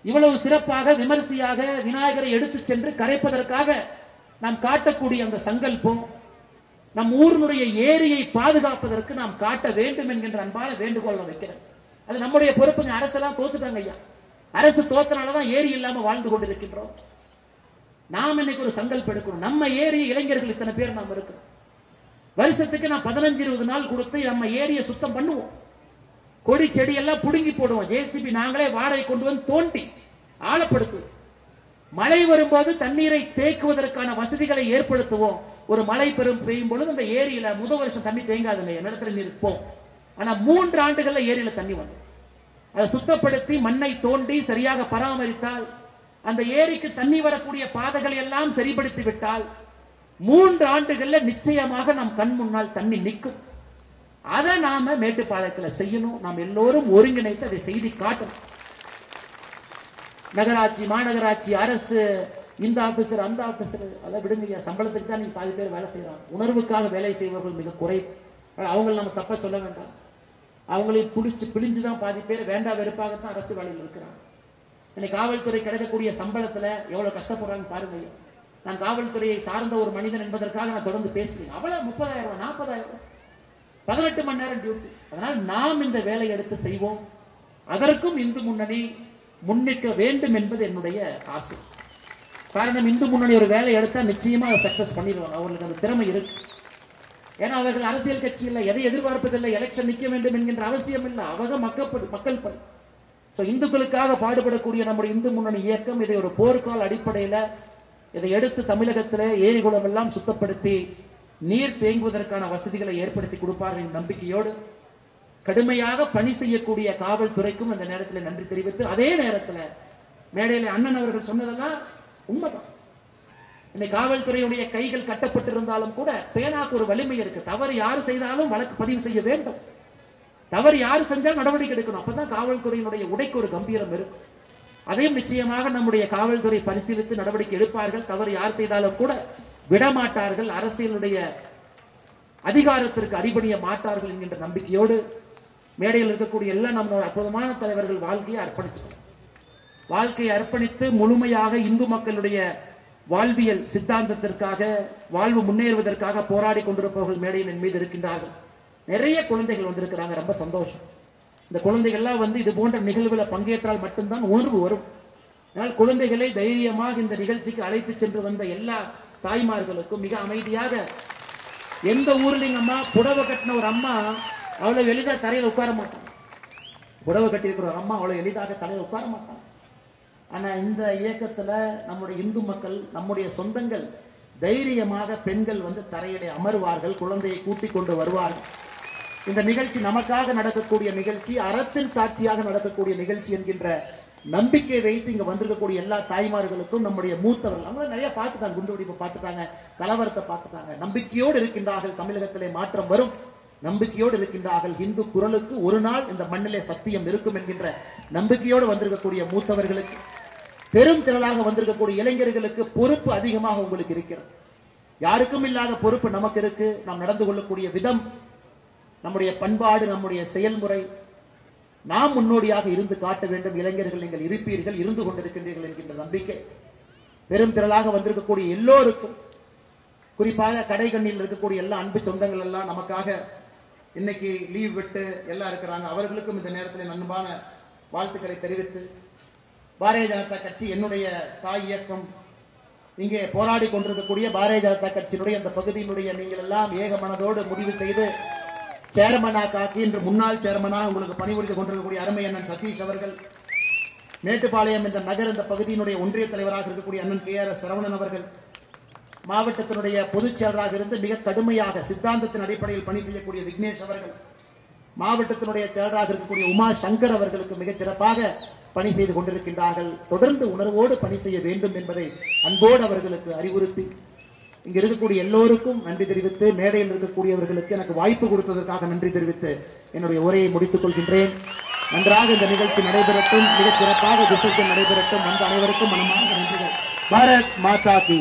[SPEAKER 1] இவ்வளவு சிறப்பாக விமர்சையாக விநாயகரை எடுத்து சென்று கரைப்பதற்காக நாம் காட்டக்கூடிய அந்த சங்கல்பம் நம் ஊரினுடைய ஏரியை பாதுகாப்பதற்கு நாம் காட்ட வேண்டும் என்கின்ற அன்பான வேண்டுகோள் வைக்கிறேன். அது நம்முடைய பொறுப்புங்க. அரசெல்லாம் தோத்துட்டாங்க ஐயா. அரசு தோத்தனாலதான் ஏரி இல்லாம வாழ்ந்து கொண்டிருக்கின்றோம். நாம் இன்னைக்கு ஒரு சங்கல்பம் எடுக்கணும். நம்ம ஏரி இளைஞர்கள் இத்தனை பேர் நாம் இருக்கிறோம். வருஷத்துக்கு நான் 15-20 நாள் கொடுத்து நம்ம ஏரியை சுத்தம் பண்ணுவோம். கொடி செடி எல்லாம் புடுங்கி போடுவோம். ஜேசிபி நாங்களே வாடகை கொண்டு வந்து தோண்டி ஆழப்படுத்துவோம். மழை வரும்போது தண்ணீரை தேக்குவதற்கான வசதிகளை ஏற்படுத்துவோம். ஒரு மழை பெய்யும் பொழுது அந்த ஏரியில முதல் வருஷம் தண்ணி தேங்காதுங்க, நிலத்துல நீர் இருப்போம். ஆனா 3 ஆண்டுகள்ல ஏரியில தண்ணி வந்து அதை சுத்தப்படுத்தி மண்ணை தோண்டி சரியாக பராமரித்தால் அந்த ஏரிக்கு தண்ணி வரக்கூடிய பாதைகளை எல்லாம் சரிப்படுத்தி விட்டால் 3 ஆண்டுகள்ல நிச்சயமாக நம் கண் முன்னால் தண்ணி நிற்கும். அதை நாம மேட்டுப்பாளையத்தில் செய்யணும். நாம் எல்லோரும் ஒருங்கிணைத்து அதை செய்தி காட்டணும். நகராட்சி, மாநகராட்சி, அரசு, இந்த ஆபீசர் அந்த ஆபீசர் அதெல்லாம் விடுங்க. சம்பளத்துக்கு தான் நீங்க பாதி பேர் வேலை செய்யறாங்க. உணர்வுக்காக வேலை செய்வர்கள் மிக குறைவு. அவங்களை நம்ம தப்ப சொல்ல வேண்டாம். அவங்களையும் பிழிஞ்சுதான் பாதி பேர் வேண்டா வெறுப்பாகத்தான் அரசு வேலையில் இருக்கிறாங்க. இன்னைக்கு காவல்துறை கிடைக்கக்கூடிய சம்பளத்துல எவ்வளவு கஷ்டப்படுறாங்க பாருங்க. நான் காவல்துறையை சார்ந்த ஒரு மனிதன் என்பதற்காக நான் தொடர்ந்து பேசுறேன். அவ்வளவு 30,000, 40,000, 18 மணி நேரம் டியூட்டி. அதனால் நாம் இந்த வேலையை எடுத்து செய்வோம். அதற்கும் இந்து முன்னணி முன்னிற்க வேண்டும் என்பது என்னுடைய ஆசை. காரணம், இந்து முன்னணி ஒரு வேலை எடுத்தா நிச்சயமா சக்சஸ் பண்ணிடுவாங்க. அவர்களுக்கு அந்த திறமை இருக்கு. ஏன்னா அவர்கள் அரசியல் கட்சியில் எதை எதிர்பார்ப்பதில்லை. எலெக்ஷன் நிற்க வேண்டும் என்கின்ற அவசியம் இல்லை. அவங்க மக்கள் பணி. இந்துக்களுக்காக பாடுபடக்கூடிய நம்முடைய இந்து முன்னணி இயக்கம் இதை ஒரு போர்க்கால அடிப்படையில் இதை எடுத்து தமிழகத்தில் ஏரிகுளம் எல்லாம் சுத்தப்படுத்தி நீர் தேங்குவதற்கான வசதிகளை ஏற்படுத்தி கொடுப்பார்கள் நம்பிக்கையோடு கடுமையாக பணி செய்யக்கூடிய காவல்துறைக்கும் இந்த நேரத்தில் நன்றி தெரிவித்து, அதே நேரத்தில் மேடையில் அண்ணன் அவர்கள் சொன்னதெல்லாம் உண்மைதான். இன்னைக்கு காவல்துறையுடைய கைகள் கட்டப்பட்டிருந்தாலும் கூட பேனாக்கு ஒரு வலிமை இருக்கு. தவறு யாரு செய்தாலும் வழக்கு பதிவு செய்ய வேண்டும். தவறு யாரு செஞ்சாலும் நடவடிக்கை எடுக்கணும். அப்பதான் காவல்துறையினுடைய உடைக்கு ஒரு கம்பீரம் இருக்கும். அதையும் நிச்சயமாக நம்முடைய காவல்துறை பரிசீலித்து நடவடிக்கை எடுப்பார்கள். தவறு யார் செய்தாலும் கூட விடமாட்டார்கள். அரசியலுடைய அதிகாரத்திற்கு அடிபணிய மாட்டார்கள் என்கின்ற நம்பிக்கையோடு மேடையில் இருக்கக்கூடிய எல்லா நம்மளோட அற்புதமான தலைவர்கள் வாழ்க்கையை அர்ப்பணித்து முழுமையாக இந்து மக்களுடைய வாழ்வியல் சித்தாந்தத்திற்காக, வாழ்வு முன்னேறுவதற்காக போராடி கொண்டிருப்பவர்கள் மேடையில் என் மீது இருக்கின்றார்கள். நிறைய குழந்தைகள் வந்திருக்கிறாங்க. ரொம்ப சந்தோஷம். இந்த குழந்தைகள்லாம் இது போன்ற நிகழ்வுகளை பங்கேற்றால் மட்டும்தான் உணர்வு வரும். அதனால் குழந்தைகளை தைரியமாக இந்த நிகழ்ச்சிக்கு அழைத்து சென்று வந்த எல்லா தாய்மார்களுக்கும் மிக அமைதியாக, எந்த ஊர்லயும் அம்மா புடவை கட்டின ஒரு அம்மா அவ்வளவு எளிதாக தரையில் உட்கார மாட்டாங்க. புடவை கட்டியிருக்கிற ஒரு அம்மா அவ்வளவு எளிதாக தலையில் உட்கார மாட்டாங்க. ஆனா இந்த இயக்கத்துல நம்முடைய இந்து மக்கள், நம்முடைய சொந்தங்கள் தைரியமாக பெண்கள் வந்து தரையிலே அமர்வார்கள், குழந்தையை கூட்டிக் கொண்டு வருவார்கள். இந்த நிகழ்ச்சி நமக்காக நடக்கக்கூடிய நிகழ்ச்சி, அறத்தின் சாட்சியாக நடக்கக்கூடிய நிகழ்ச்சி என்கின்ற நம்பிக்கை வைத்து இங்க வந்திருக்கக்கூடிய எல்லா தாய்மார்களுக்கும், நம்முடைய மூத்தவர்கள் அவங்க நிறைய பார்த்துட்டாங்க, குண்டுவெடிப்பு பார்த்துட்டாங்க, கலவரத்தை பார்த்துட்டாங்க, நம்பிக்கையோடு இருக்கின்றார்கள். தமிழகத்திலே மாற்றம் வரும், நம்பிக்கையோடு இருக்கின்றார்கள். இந்து குரலுக்கு ஒரு நாள் இந்த மண்ணிலே சத்தியம் இருக்கும் என்கின்ற நம்பிக்கையோடு வந்திருக்கக்கூடிய மூத்தவர்களுக்கு, பெரும் திரளாக வந்திருக்கக்கூடிய இளைஞர்களுக்கு பொறுப்பு அதிகமாக உங்களுக்கு இருக்கிறது. யாருக்கும் இல்லாத பொறுப்பு நமக்கு இருக்கு. நாம் நடந்து கொள்ளக்கூடிய விதம், நம்முடைய பண்பாடு, நம்முடைய செயல்முறை, நாம் முன்னோடியாக இருந்து காட்ட வேண்டும். இளைஞர்கள் நீங்கள் இருப்பீர்கள், இருந்து கொண்டிருக்கின்றீர்கள் என்கின்ற நம்பிக்கை பெரும் திரளாக வந்திருக்கக்கூடிய எல்லோருக்கும், குறிப்பாக கடைகண்ணில் இருக்கக்கூடிய எல்லா அன்பு சொந்தங்கள் எல்லாம் நமக்காக இன்னைக்கு லீவ் விட்டு எல்லாம் இருக்கிறாங்க. அவர்களுக்கும் இந்த நேரத்தில் அன்பான வாழ்த்துக்களை தெரிவித்து, பாரதிய ஜனதா கட்சி என்னுடைய தாய் இயக்கம், இங்கே போராடி கொண்டிருக்கக்கூடிய பாரதிய ஜனதா கட்சியினுடைய அந்த பகுதியினுடைய நீங்கள் எல்லாம் ஏக மனதோடு முடிவு செய்து சேர்மனாக்கி இன்று முன்னாள் சேர்மனாக உங்களுக்கு பணிபுரிந்து கொண்டிருக்கக்கூடிய அருமை அண்ணன் சதீஷ் அவர்கள், மேட்டுப்பாளையம் இந்த நகர் இந்த பகுதியினுடைய ஒன்றிய தலைவராக இருக்கக்கூடிய அண்ணன் KRS சரவணன் அவர்கள், மாவட்டத்தினுடைய பொதுச் செயலராக இருந்து மிக கடுமையாக சித்தாந்தத்தின் அடிப்படையில் பணி செய்யக்கூடிய விக்னேஷ் அவர்கள், மாவட்டத்தினுடைய செயலராக இருக்கக்கூடிய உமா சங்கர் அவர்களுக்கு மிகச் சிறப்பாக பணி செய்து கொண்டிருக்கின்றார்கள். தொடர்ந்து உணர்வோடு பணி செய்ய வேண்டும் என்பதை அன்போடு அவர்களுக்கு அறிவுறுத்தி, இங்க இருக்கக்கூடிய எல்லோருக்கும் நன்றி தெரிவித்து, மேடையில் இருக்கக்கூடியவர்களுக்கு எனக்கு வாய்ப்பு கொடுத்ததற்காக நன்றி தெரிவித்து என்னுடைய உரையை முடித்துக் கொள்கின்றேன். நன்றாக இந்த நிகழ்ச்சி நடைபெறட்டும், மிகச் சிறப்பாக விசேஷம் நடைபெறட்டும். வந்த அனைவருக்கும் மனமார்ந்த நன்றிகள். பாரத் மாதா கி.